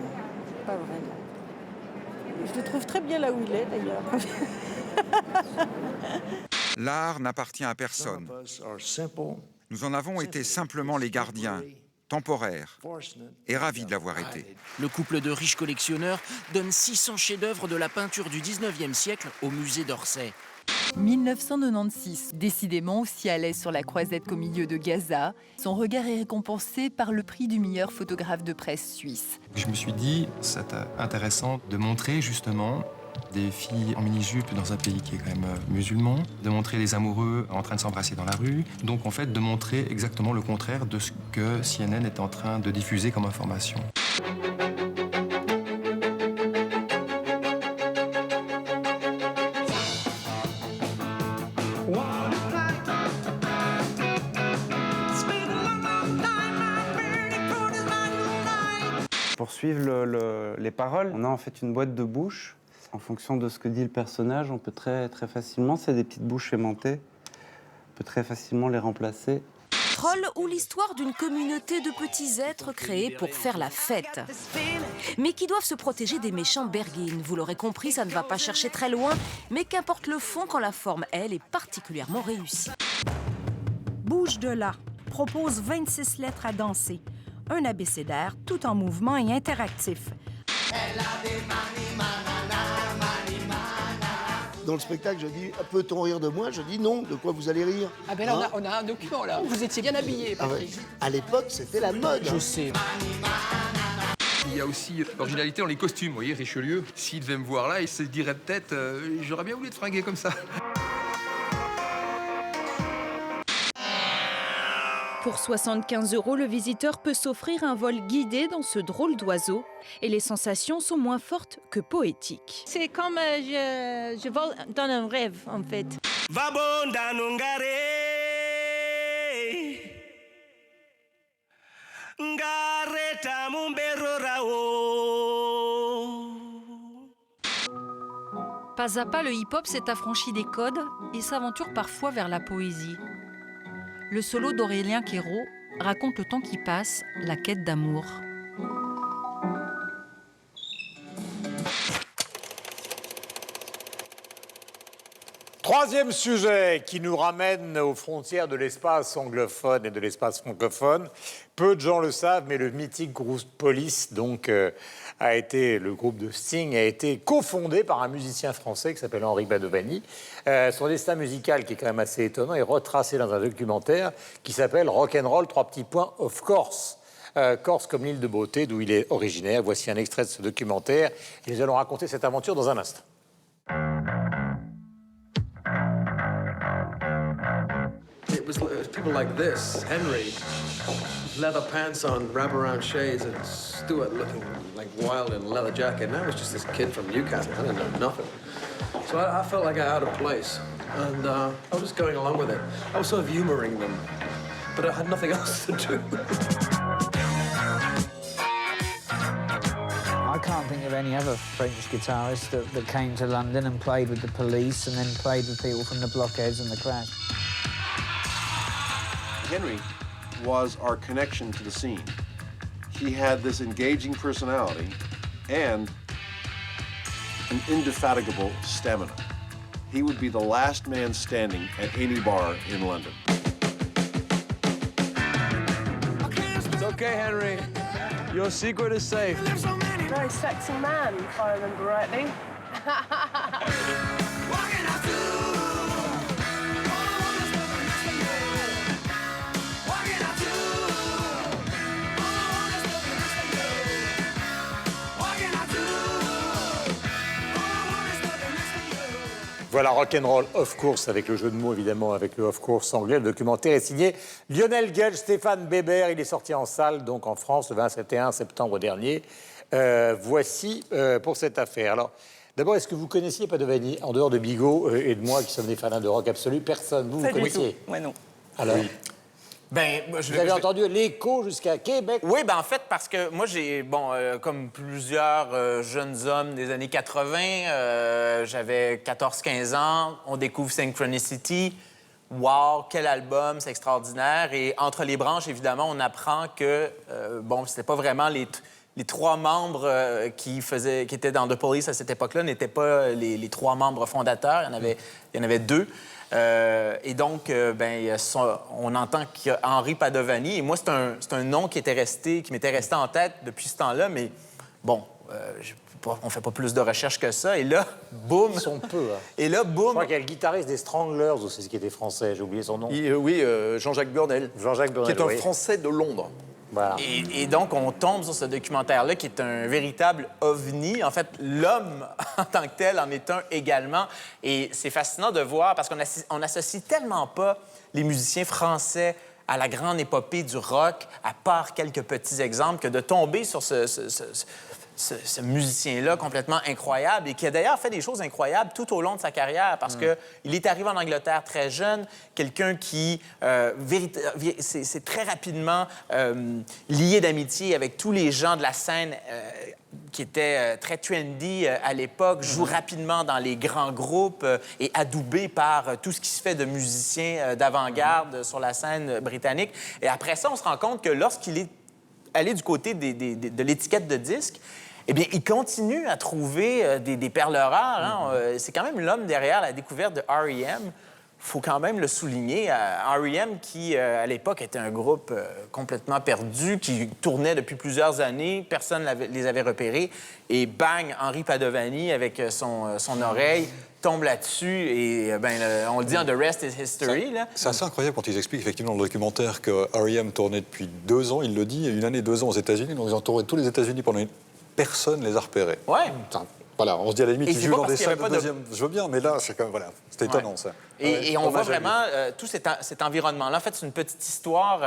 Pas vraiment. Je le trouve très bien là où il est, d'ailleurs. L'art n'appartient à personne. Nous en avons été simplement les gardiens, temporaires, et ravis de l'avoir été. Le couple de riches collectionneurs donne 600 chefs-d'œuvre de la peinture du 19e siècle au musée d'Orsay. 1996, décidément aussi à l'aise sur la croisette qu'au milieu de Gaza, son regard est récompensé par le prix du meilleur photographe de presse suisse. Je me suis dit, c'est intéressant de montrer justement des filles en mini-jupe dans un pays qui est quand même musulman, de montrer des amoureux en train de s'embrasser dans la rue, donc en fait de montrer exactement le contraire de ce que CNN est en train de diffuser comme information. Pour suivre les paroles, on a en fait une boîte de bouche. En fonction de ce que dit le personnage, on peut très facilement, c'est des petites bouches aimantées, on peut très facilement les remplacer. Troll ou l'histoire d'une communauté de petits êtres créés pour faire la fête. Mais qui doivent se protéger des méchants Bergines. Vous l'aurez compris, ça ne va pas chercher très loin, mais qu'importe le fond quand la forme, elle, est particulièrement réussie. Bouge de là propose 26 lettres à danser. Un abécédaire tout en mouvement et interactif. Dans le spectacle, je dis « Peut-on rire de moi ?» Je dis « Non, de quoi vous allez rire ?» Ah ben là, on a un document, là. Vous étiez bien habillé, Patrick. À l'époque, c'était la mode. Je sais. Il y a aussi l'originalité dans les costumes. Vous voyez, Richelieu, s'il devait me voir là, il se dirait peut-être j'aurais bien voulu être fringué comme ça. Pour 75 € le visiteur peut s'offrir un vol guidé dans ce drôle d'oiseau. Et les sensations sont moins fortes que poétiques. C'est comme je vole dans un rêve, en fait. Pas à pas, le hip-hop s'est affranchi des codes et s'aventure parfois vers la poésie. Le solo d'Aurélien Quérault raconte le temps qui passe, la quête d'amour. Troisième sujet qui nous ramène aux frontières de l'espace anglophone et de l'espace francophone. Peu de gens le savent, mais le mythique groupe Police, le groupe de Sting, a été cofondé par un musicien français qui s'appelle Henri Padovani. Son destin musical, qui est quand même assez étonnant, est retracé dans un documentaire qui s'appelle Rock'n'Roll, of Course. Corse comme l'île de beauté, d'où il est originaire. Voici un extrait de ce documentaire. Et nous allons raconter cette aventure dans un instant. It was people like this, Henry, leather pants on, wraparound shades, and Stuart looking like wild in a leather jacket. And I was just this kid from Newcastle. I didn't know nothing. So I felt like I had a place, and I was just going along with it. I was sort of humoring them, but I had nothing else to do. I can't think of any other French guitarist that came to London and played with the Police and then played with people from the Blockheads and the Clash. Henry was our connection to the scene. He had this engaging personality and an indefatigable stamina. He would be the last man standing at any bar in London. It's okay, Henry. Your secret is safe. Very sexy man, if I remember rightly. Voilà, Rock'n'Roll of Course, avec le jeu de mots évidemment, avec le of course anglais. Le documentaire est signé Lionel Gage, Stéphane Bébert. Il est sorti en salle, donc en France, le 21 septembre dernier. Voici pour cette affaire. Alors, d'abord, est-ce que vous connaissiez Padovani, en dehors de Bigot et de moi, qui sommes des fans de rock absolu? Personne. Vous connaissiez? Ouais, non. Alors, oui. Vous avez entendu l'écho jusqu'à Québec? Oui, en fait, parce que moi, j'ai, comme plusieurs jeunes hommes des années 80, j'avais 14-15 ans, on découvre Synchronicity. Wow, quel album, c'est extraordinaire. Et entre les branches, évidemment, on apprend que, c'était pas vraiment les trois membres qui étaient dans The Police à cette époque-là n'étaient pas les trois membres fondateurs. Il y en avait deux. Et donc, on entend qu'il y a Henri Padovani. Et moi, c'est un nom qui m'était resté en tête depuis ce temps-là. Mais bon, on fait pas plus de recherches que ça. Et là, boum! Ils sont peu. Hein. Et là, boum! Je crois qu'il y a le guitariste des Stranglers aussi, qui était français. J'ai oublié son nom. Oui, Jean-Jacques Burnel. Jean-Jacques Burnel, qui est un Français de Londres. Voilà. Et donc, on tombe sur ce documentaire-là qui est un véritable ovni. En fait, l'homme en tant que tel en est un également. Et c'est fascinant de voir parce qu'on n'associe tellement pas les musiciens français à la grande épopée du rock, à part quelques petits exemples, que de tomber sur ce musicien-là complètement incroyable et qui a d'ailleurs fait des choses incroyables tout au long de sa carrière parce qu'il est arrivé en Angleterre très jeune, quelqu'un qui s'est très rapidement lié d'amitié avec tous les gens de la scène qui étaient très trendy à l'époque, joue rapidement dans les grands groupes et adoubé par tout ce qui se fait de musiciens d'avant-garde sur la scène britannique. Et après ça, on se rend compte que lorsqu'il est allé du côté de l'étiquette de disque, eh bien, il continue à trouver des perles rares. Hein? C'est quand même l'homme derrière la découverte de R.E.M. Il faut quand même le souligner. R.E.M. qui, à l'époque, était un groupe complètement perdu, qui tournait depuis plusieurs années. Personne ne les avait repérés. Et bang, Henri Padovani, avec son oreille, tombe là-dessus et on le dit en The Rest is History. C'est assez incroyable quand ils expliquent effectivement dans le documentaire que R.E.M. tournait depuis 2 ans, il le dit, une année, 2 ans aux États-Unis, donc ils ont tourné tous les États-Unis pendant personne ne les a repérés. Ouais. Voilà, on se dit à la limite, ils jouent dans des salles de de deuxième. Je veux bien, mais là, c'est quand même, voilà, c'était étonnant, ça. Et on voit vraiment tout cet environnement-là. En fait, c'est une petite histoire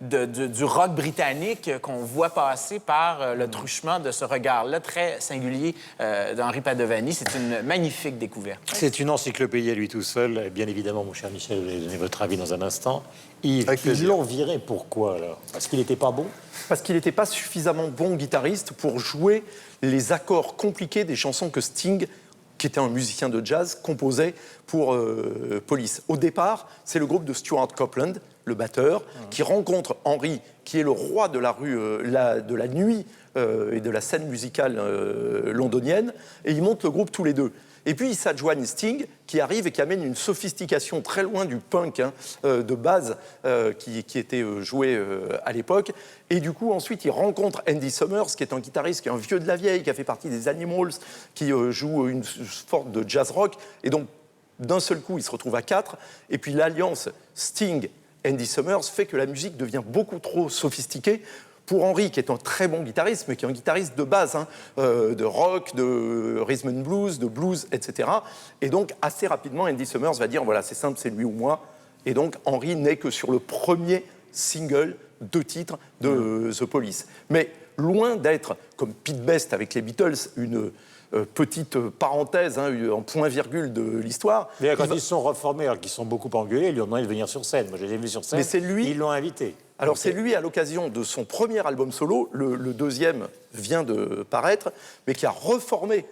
du rock britannique qu'on voit passer par le truchement de ce regard-là très singulier d'Henri Padovani. C'est une magnifique découverte. C'est une encyclopédie à lui tout seul. Et bien évidemment, mon cher Michel, vous allez donner votre avis dans un instant. Ils l'ont viré, pourquoi, alors? Parce qu'il n'était pas bon? Parce qu'il n'était pas suffisamment bon guitariste pour jouer les accords compliqués des chansons que Sting, qui était un musicien de jazz, composait pour Police. Au départ, c'est le groupe de Stuart Copeland, le batteur, qui rencontre Henry, qui est le roi de la rue, de la nuit et de la scène musicale londonienne, et ils montent le groupe tous les deux. Et puis, ils s'adjoignent Sting, qui arrive et qui amène une sophistication très loin du punk de base qui était joué à l'époque. Et du coup, ensuite, il rencontre Andy Summers, qui est un guitariste, qui est un vieux de la vieille, qui a fait partie des Animals, qui joue une sorte de jazz rock. Et donc, d'un seul coup, il se retrouve à 4. Et puis, l'alliance Sting-Andy Summers fait que la musique devient beaucoup trop sophistiquée pour Henry, qui est un très bon guitariste, mais qui est un guitariste de base, de rock, de rhythm and blues, de blues, etc. Et donc, assez rapidement, Andy Summers va dire, voilà, c'est simple, c'est lui ou moi. Et donc, Henry n'est que sur le premier single, 2 titres de The Police. Mais loin d'être, comme Pete Best avec les Beatles, une petite parenthèse, en point-virgule de l'histoire. Mais quand ils se sont reformés, alors qu'ils sont beaucoup engueulés, ils lui ont demandé de venir sur scène. Moi, je les ai vus sur scène. Mais c'est lui. Ils l'ont invité. Alors, c'est lui, à l'occasion de son premier album solo, le deuxième vient de paraître, mais qui a reformé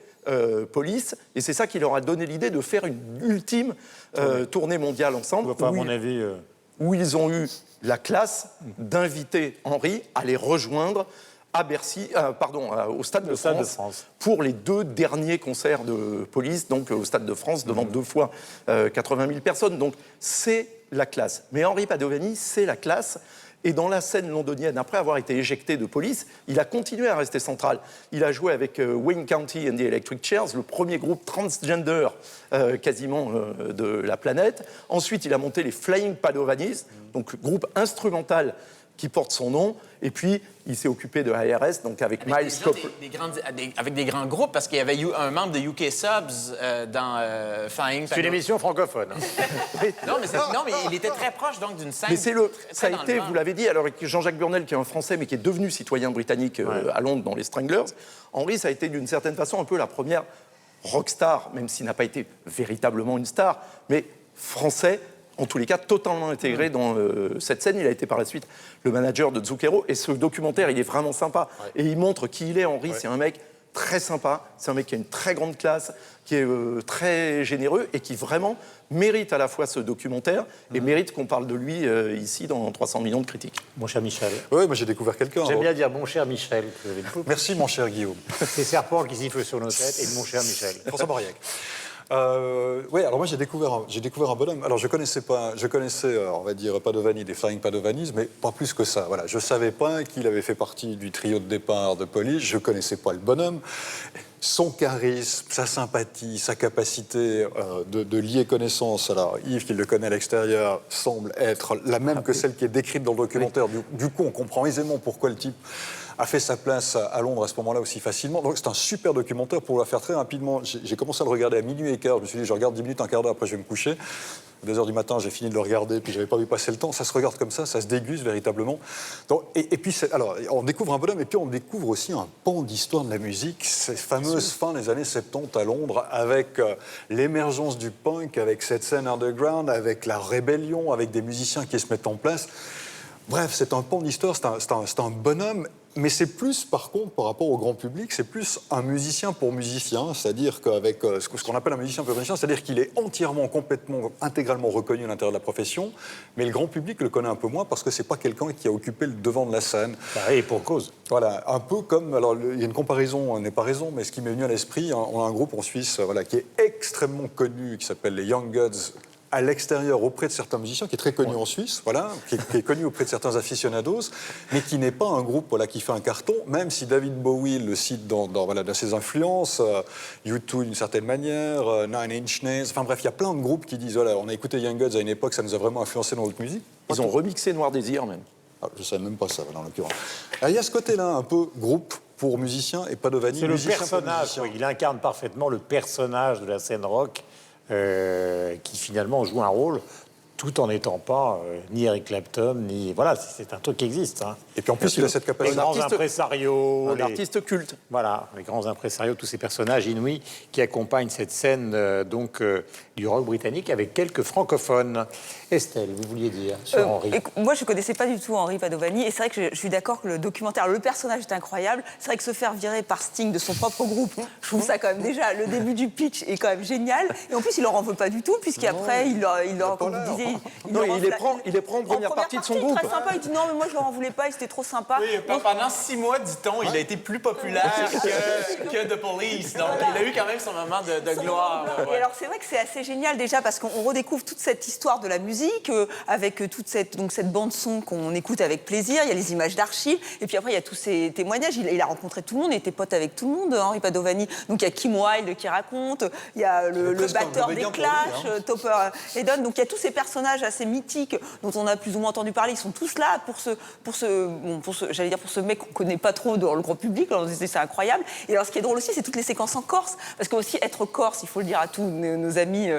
Police, et c'est ça qui leur a donné l'idée de faire une ultime tournée mondiale ensemble. Enfin, à mon avis... où ils ont eu la classe d'inviter Henry à les rejoindre à Bercy, au Stade de France pour les 2 derniers concerts de Police, donc au Stade de France, devant 2 fois 80 000 personnes. Donc c'est la classe. Mais Henry Padovani, c'est la classe. Et dans la scène londonienne, après avoir été éjecté de Police, il a continué à rester central. Il a joué avec Wayne County and the Electric Chairs, le premier groupe transgender quasiment de la planète. Ensuite, il a monté les Flying Padovanis, donc groupe instrumental qui porte son nom. Et puis, il s'est occupé de ARS, donc avec Miles Copeland. Avec des grands groupes, parce qu'il y avait un membre de UK Subs dans Flying. C'est une émission francophone. non, mais il était très proche donc d'une scène. Mais ça a été, vous l'avez dit, alors avec Jean-Jacques Burnel, qui est un Français, mais qui est devenu citoyen britannique à Londres dans les Stranglers, Henry, ça a été d'une certaine façon un peu la première rockstar, même s'il n'a pas été véritablement une star, mais français, en tous les cas, totalement intégré dans cette scène. Il a été par la suite le manager de Zucchero. Et ce documentaire, il est vraiment sympa. Ouais. Et il montre qui il est, Henry. Ouais. C'est un mec très sympa. C'est un mec qui a une très grande classe, qui est très généreux et qui vraiment mérite à la fois ce documentaire et mérite qu'on parle de lui ici dans 300 millions de critiques. Mon cher Michel. Oui, moi j'ai découvert quelqu'un. J'aime bien dire mon cher Michel. Merci, mon cher Guillaume. C'est Serpent qui siffle sur nos têtes et mon cher Michel. François Mauriac. Oui, alors moi j'ai découvert un bonhomme. Alors je connaissais, on va dire, Padovani, des Flying Padovanis, mais pas plus que ça. Voilà, je savais pas qu'il avait fait partie du trio de départ de Police. Je connaissais pas le bonhomme. Son charisme, sa sympathie, sa capacité de lier connaissance. Alors Yves, qui le connaît à l'extérieur, semble être la même que celle qui est décrite dans le documentaire. Du coup, on comprend aisément pourquoi le type a fait sa place à Londres à ce moment-là aussi facilement. Donc c'est un super documentaire. Pour la faire très rapidement, j'ai commencé à le regarder à 12h15. Je me suis dit, je regarde 10 minutes, un quart d'heure, après je vais me coucher. À 2h du matin, j'ai fini de le regarder, puis j'avais pas vu passer le temps. Ça se regarde comme ça se déguste véritablement. Donc, et puis, alors, on découvre un bonhomme, et puis on découvre aussi un pan d'histoire de la musique, ces fameuses fins des années 70 à Londres, avec l'émergence du punk, avec cette scène underground, avec la rébellion, avec des musiciens qui se mettent en place. Bref, c'est un pan d'histoire, c'est un bonhomme. Mais c'est plus, par contre, par rapport au grand public, c'est plus un musicien pour musicien, c'est-à-dire qu'avec ce qu'on appelle un musicien pour musicien, c'est-à-dire qu'il est entièrement, complètement, intégralement reconnu à l'intérieur de la profession, mais le grand public le connaît un peu moins parce que c'est pas quelqu'un qui a occupé le devant de la scène. Et pour cause. Voilà, un peu comme, alors il y a une comparaison, n'est pas raison, mais ce qui m'est venu à l'esprit, on a un groupe en Suisse, qui est extrêmement connu, qui s'appelle les Young Gods, à l'extérieur auprès de certains musiciens, qui est très connu en Suisse, qui est connu auprès de certains aficionados, mais qui n'est pas un groupe qui fait un carton, même si David Bowie le cite dans ses influences, U2 d'une certaine manière, Nine Inch Nails, enfin bref, il y a plein de groupes qui disent, on a écouté Young Gods à une époque, ça nous a vraiment influencé dans notre musique. Ils ont remixé Noir Désir même. Ah, je ne savais même pas ça, en l'occurrence. Il y a ce côté-là, un peu groupe pour musiciens, et Padovani, c'est le personnage, il incarne parfaitement le personnage de la scène rock, qui finalement joue un rôle tout en n'étant pas ni Eric Clapton, ni... Voilà, c'est un truc qui existe. Hein. Et puis en plus, il a cette capacité... Les grands impresarios... Un artiste culte. Voilà, les grands impresarios, tous ces personnages inouïs qui accompagnent cette scène du rock britannique avec quelques francophones. Estelle, vous vouliez dire sur Henry? Moi, je ne connaissais pas du tout Henry Padovani, et c'est vrai que je suis d'accord que le documentaire, le personnage est incroyable. C'est vrai que se faire virer par Sting de son propre groupe, je trouve ça quand même déjà, le début du pitch est quand même génial. Et en plus, il leur en veut pas du tout, puisqu'après, il leur comme vous disiez, Non, il les prend en première partie de son groupe. Très sympa, il dit non, mais moi je leur en voulais pas, c'était trop sympa. Oui, pendant 6 mois, dit-on, il a été plus populaire que The Police. Donc, il a eu quand même son moment de gloire. Et alors, c'est vrai que c'est assez génial déjà parce qu'on redécouvre toute cette histoire de la musique avec toute cette bande-son qu'on écoute avec plaisir. Il y a les images d'archives et puis après, il y a tous ces témoignages. Il a rencontré tout le monde, il était pote avec tout le monde, Henri Padovani. Donc, il y a Kim Wilde qui raconte, il y a le batteur des Clash, Topper Hedon. Donc, il y a tous ces personnages assez mythiques dont on a plus ou moins entendu parler. Ils sont tous là pour ce mec qu'on connaît pas trop dans le grand public. Alors, c'est incroyable. Et alors, ce qui est drôle aussi, c'est toutes les séquences en Corse. Parce que aussi, être corse, il faut le dire à tous nos amis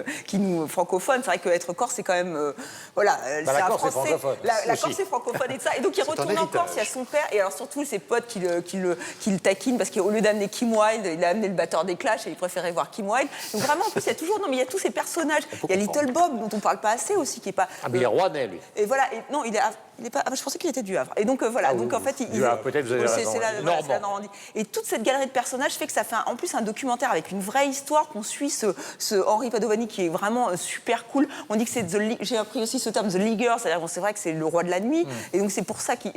francophones, c'est vrai qu'être corse, c'est quand même... c'est un Français. La Corse est francophone et tout ça. Et donc, il retourne en Corse, il y a son père. Et alors, surtout, ses potes qui le taquinent parce qu'au lieu d'amener Kim Wilde, il a amené le batteur des Clash et il préférait voir Kim Wilde. Donc, vraiment, en plus, il y a toujours... Non, mais il y a tous ces personnages. Il y a Little Bob, dont on parle pas assez aussi, qui est pas... Ah, mais il est rouennais, lui. Et voilà. Et non, il est pas... je pensais qu'il était du Havre. Et donc, voilà. Donc, en fait, peut-être vous avez raison. C'est la Normandie. Et toute cette galerie de personnages fait que ça fait en plus un documentaire avec une vraie histoire qu'on suit ce Henri Padovani qui est vraiment super cool. On dit que c'est j'ai appris aussi ce terme, the leaguer, c'est-à-dire c'est vrai que c'est le roi de la nuit. Et donc c'est pour ça qu'il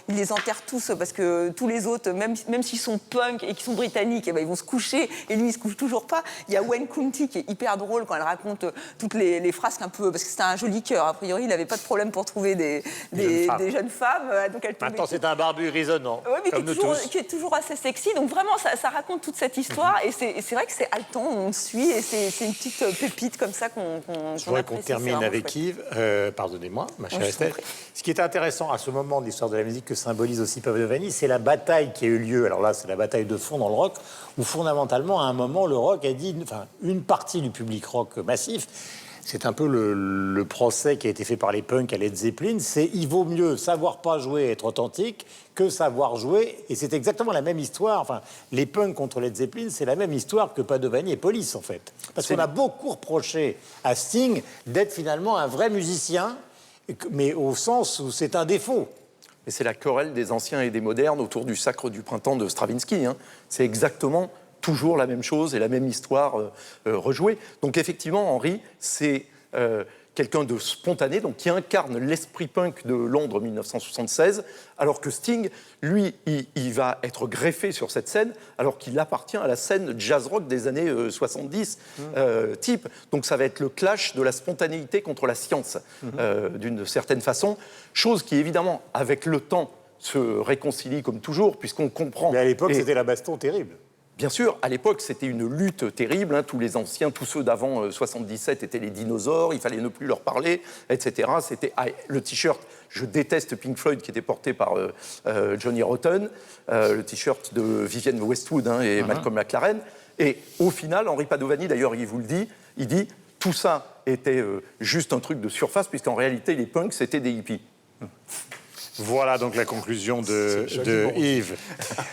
les enterre tous parce que tous les autres, même s'ils sont punk et qu'ils sont britanniques, ils vont se coucher et lui il se couche toujours pas. Il y a Wayne County qui est hyper drôle quand elle raconte toutes les frasques un peu parce que c'était un joli cœur. A priori, il n'avait pas de problème pour trouver des jeunes femmes. Donc maintenant c'est un barbu grisonnant. Oui, mais qui est toujours assez sexy. Donc vraiment ça raconte toute cette histoire et c'est vrai que c'est haletant, on le suit et c'est une petite pépite comme ça qu'on Je voudrais qu'on termine avec Yves. Pardonnez-moi, ma chère Estelle. Ce qui est intéressant à ce moment de l'histoire de la musique que symbolise aussi Padovani, c'est la bataille qui a eu lieu. Alors là, c'est la bataille de fond dans le rock, où fondamentalement, à un moment, le rock a dit, enfin, une partie du public rock massif, c'est un peu le procès qui a été fait par les punks à Led Zeppelin, c'est il vaut mieux savoir pas jouer et être authentique que savoir jouer. Et c'est exactement la même histoire. Enfin, les punks contre Led Zeppelin, c'est la même histoire que Padovani et Police, en fait. Parce qu'on a beaucoup reproché à Sting d'être finalement un vrai musicien, mais au sens où c'est un défaut. Mais c'est la querelle des anciens et des modernes autour du Sacre du printemps de Stravinsky. C'est exactement toujours la même chose et la même histoire rejouée. Donc effectivement, Henri, c'est quelqu'un de spontané, donc qui incarne l'esprit punk de Londres 1976, alors que Sting, lui, il va être greffé sur cette scène, alors qu'il appartient à la scène jazz-rock des années 70 type. Donc ça va être le clash de la spontanéité contre la science, d'une certaine façon, chose qui, évidemment, avec le temps, se réconcilie comme toujours, puisqu'on comprend... Mais à l'époque, c'était la baston terrible. Bien sûr, à l'époque, c'était une lutte terrible. Tous les anciens, tous ceux d'avant 77 étaient les dinosaures, il fallait ne plus leur parler, etc. C'était le t-shirt, je déteste Pink Floyd, qui était porté par Johnny Rotten, le t-shirt de Vivienne Westwood et Malcolm McLaren. Et au final, Henri Padovani, d'ailleurs, il vous le dit, il dit tout ça était juste un truc de surface, puisqu'en réalité, les punks, c'était des hippies. Voilà donc la conclusion de Yves.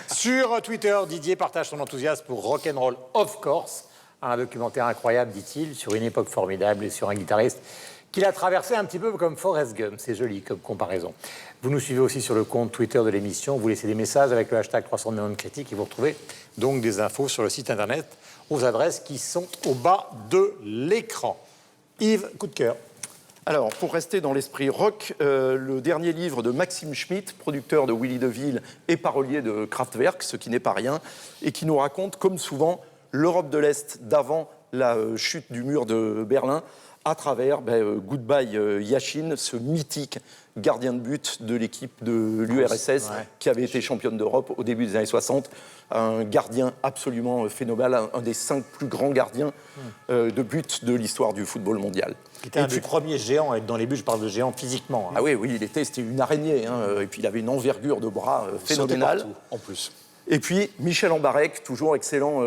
Sur Twitter, Didier partage son enthousiasme pour Rock'n'Roll of Course, un documentaire incroyable, dit-il, sur une époque formidable et sur un guitariste qu'il a traversé un petit peu comme Forrest Gump. C'est joli comme comparaison. Vous nous suivez aussi sur le compte Twitter de l'émission. Vous laissez des messages avec le hashtag 300 millions de critiques et vous retrouvez donc des infos sur le site internet aux adresses qui sont au bas de l'écran. Yves, coup de cœur. Alors, pour rester dans l'esprit rock, le dernier livre de Maxime Schmitt, producteur de Willy DeVille et parolier de Kraftwerk, ce qui n'est pas rien, et qui nous raconte, comme souvent, l'Europe de l'Est d'avant la chute du mur de Berlin, à travers Goodbye Yashin, ce mythique gardien de but de l'équipe de l'URSS, qui avait été championne d'Europe au début des années 60. Un gardien absolument phénoménal, un des 5 plus grands gardiens de but de l'histoire du football mondial. Il était un des premiers géants à être dans les buts, je parle de géant physiquement. Ah oui, c'était une araignée, et puis il avait une envergure de bras phénoménale. Partout, en plus. Et puis Michel Ambarek, toujours excellent,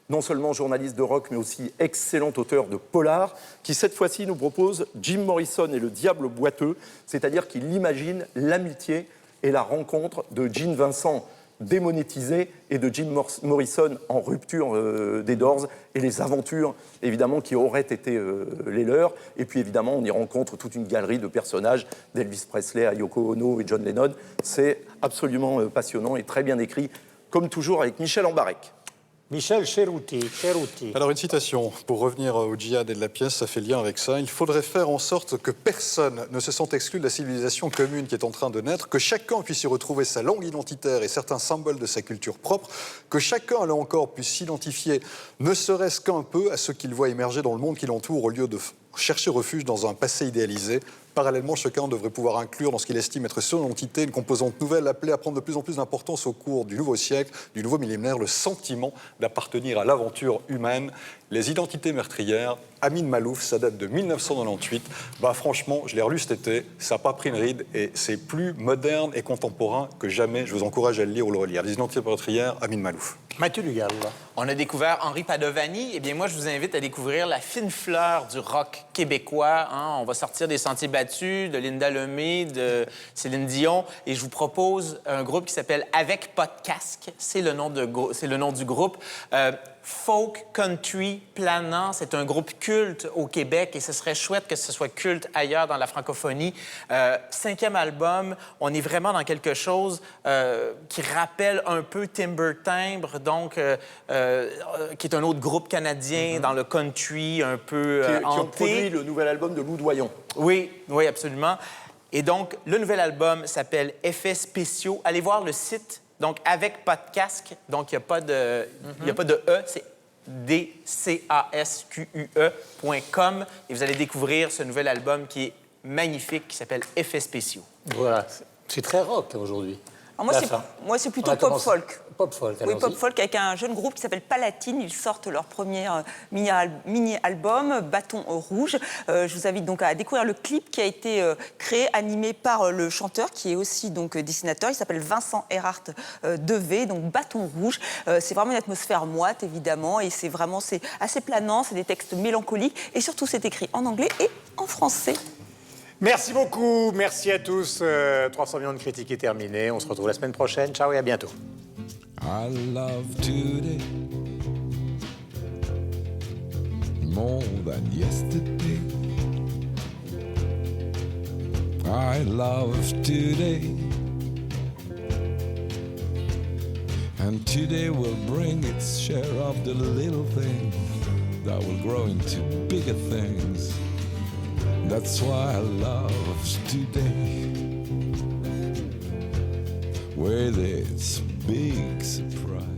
non seulement journaliste de rock, mais aussi excellent auteur de polar, qui cette fois-ci nous propose Jim Morrison et le diable boiteux, c'est-à-dire qu'il imagine l'amitié et la rencontre de Gene Vincent démonétisé et de Jim Morrison en rupture des Doors et les aventures évidemment qui auraient été les leurs. Et puis évidemment on y rencontre toute une galerie de personnages d'Elvis Presley à Yoko Ono et John Lennon. C'est absolument passionnant et très bien écrit, comme toujours avec Michel Ambarek. Michel Cerutti. Alors une citation, pour revenir au djihad et de la pièce, ça fait lien avec ça. Il faudrait faire en sorte que personne ne se sente exclu de la civilisation commune qui est en train de naître, que chacun puisse y retrouver sa langue identitaire et certains symboles de sa culture propre, que chacun, là encore, puisse s'identifier, ne serait-ce qu'un peu, à ce qu'il voit émerger dans le monde qui l'entoure, au lieu de chercher refuge dans un passé idéalisé. Parallèlement, chacun devrait pouvoir inclure dans ce qu'il estime être son identité une composante nouvelle appelée à prendre de plus en plus d'importance au cours du nouveau siècle, du nouveau millénaire, le sentiment d'appartenir à l'aventure humaine. Les identités meurtrières, Amin Malouf, ça date de 1998. Franchement, je l'ai relu cet été, ça n'a pas pris une ride et c'est plus moderne et contemporain que jamais. Je vous encourage à le lire ou le relire. Les identités meurtrières, Amin Malouf. Mathieu Dugal. On a découvert Henri Padovani. Eh bien, moi, je vous invite à découvrir la fine fleur du rock québécois. On va sortir des sentiers battus, de Linda Lemay, de Céline Dion. Et je vous propose un groupe qui s'appelle Avec Pas de casque. C'est le nom du groupe. Folk Country Planant, c'est un groupe culte au Québec et ce serait chouette que ce soit culte ailleurs dans la francophonie. 5e album, on est vraiment dans quelque chose qui rappelle un peu Timber Timbre, donc qui est un autre groupe canadien dans le country un peu qui ont hanté. produit le nouvel album de Loudoyon. Oui, absolument. Et donc, le nouvel album s'appelle Effets spéciaux. Allez voir le site. Donc, avec pas de casque, donc il n'y a pas de E, c'est dcasque.com. Et vous allez découvrir ce nouvel album qui est magnifique, qui s'appelle Effets spéciaux. Voilà, c'est très rock aujourd'hui. Moi, c'est plutôt pop-folk. Pop-folk, oui, pop-folk avec un jeune groupe qui s'appelle Palatine. Ils sortent leur premier mini-album, Bâton rouge. Je vous invite donc à découvrir le clip qui a été créé, animé par le chanteur, qui est aussi donc dessinateur. Il s'appelle Vincent Erhardt Devé, donc Bâton rouge. C'est vraiment une atmosphère moite, évidemment, et c'est assez planant, c'est des textes mélancoliques, et surtout, c'est écrit en anglais et en français. Merci beaucoup, merci à tous. 300 millions de critiques est terminé. On se retrouve la semaine prochaine. Ciao et à bientôt. I love today more than yesterday. I love today, and today will bring its share of the little things that will grow into bigger things. That's why I love today, with its big surprise.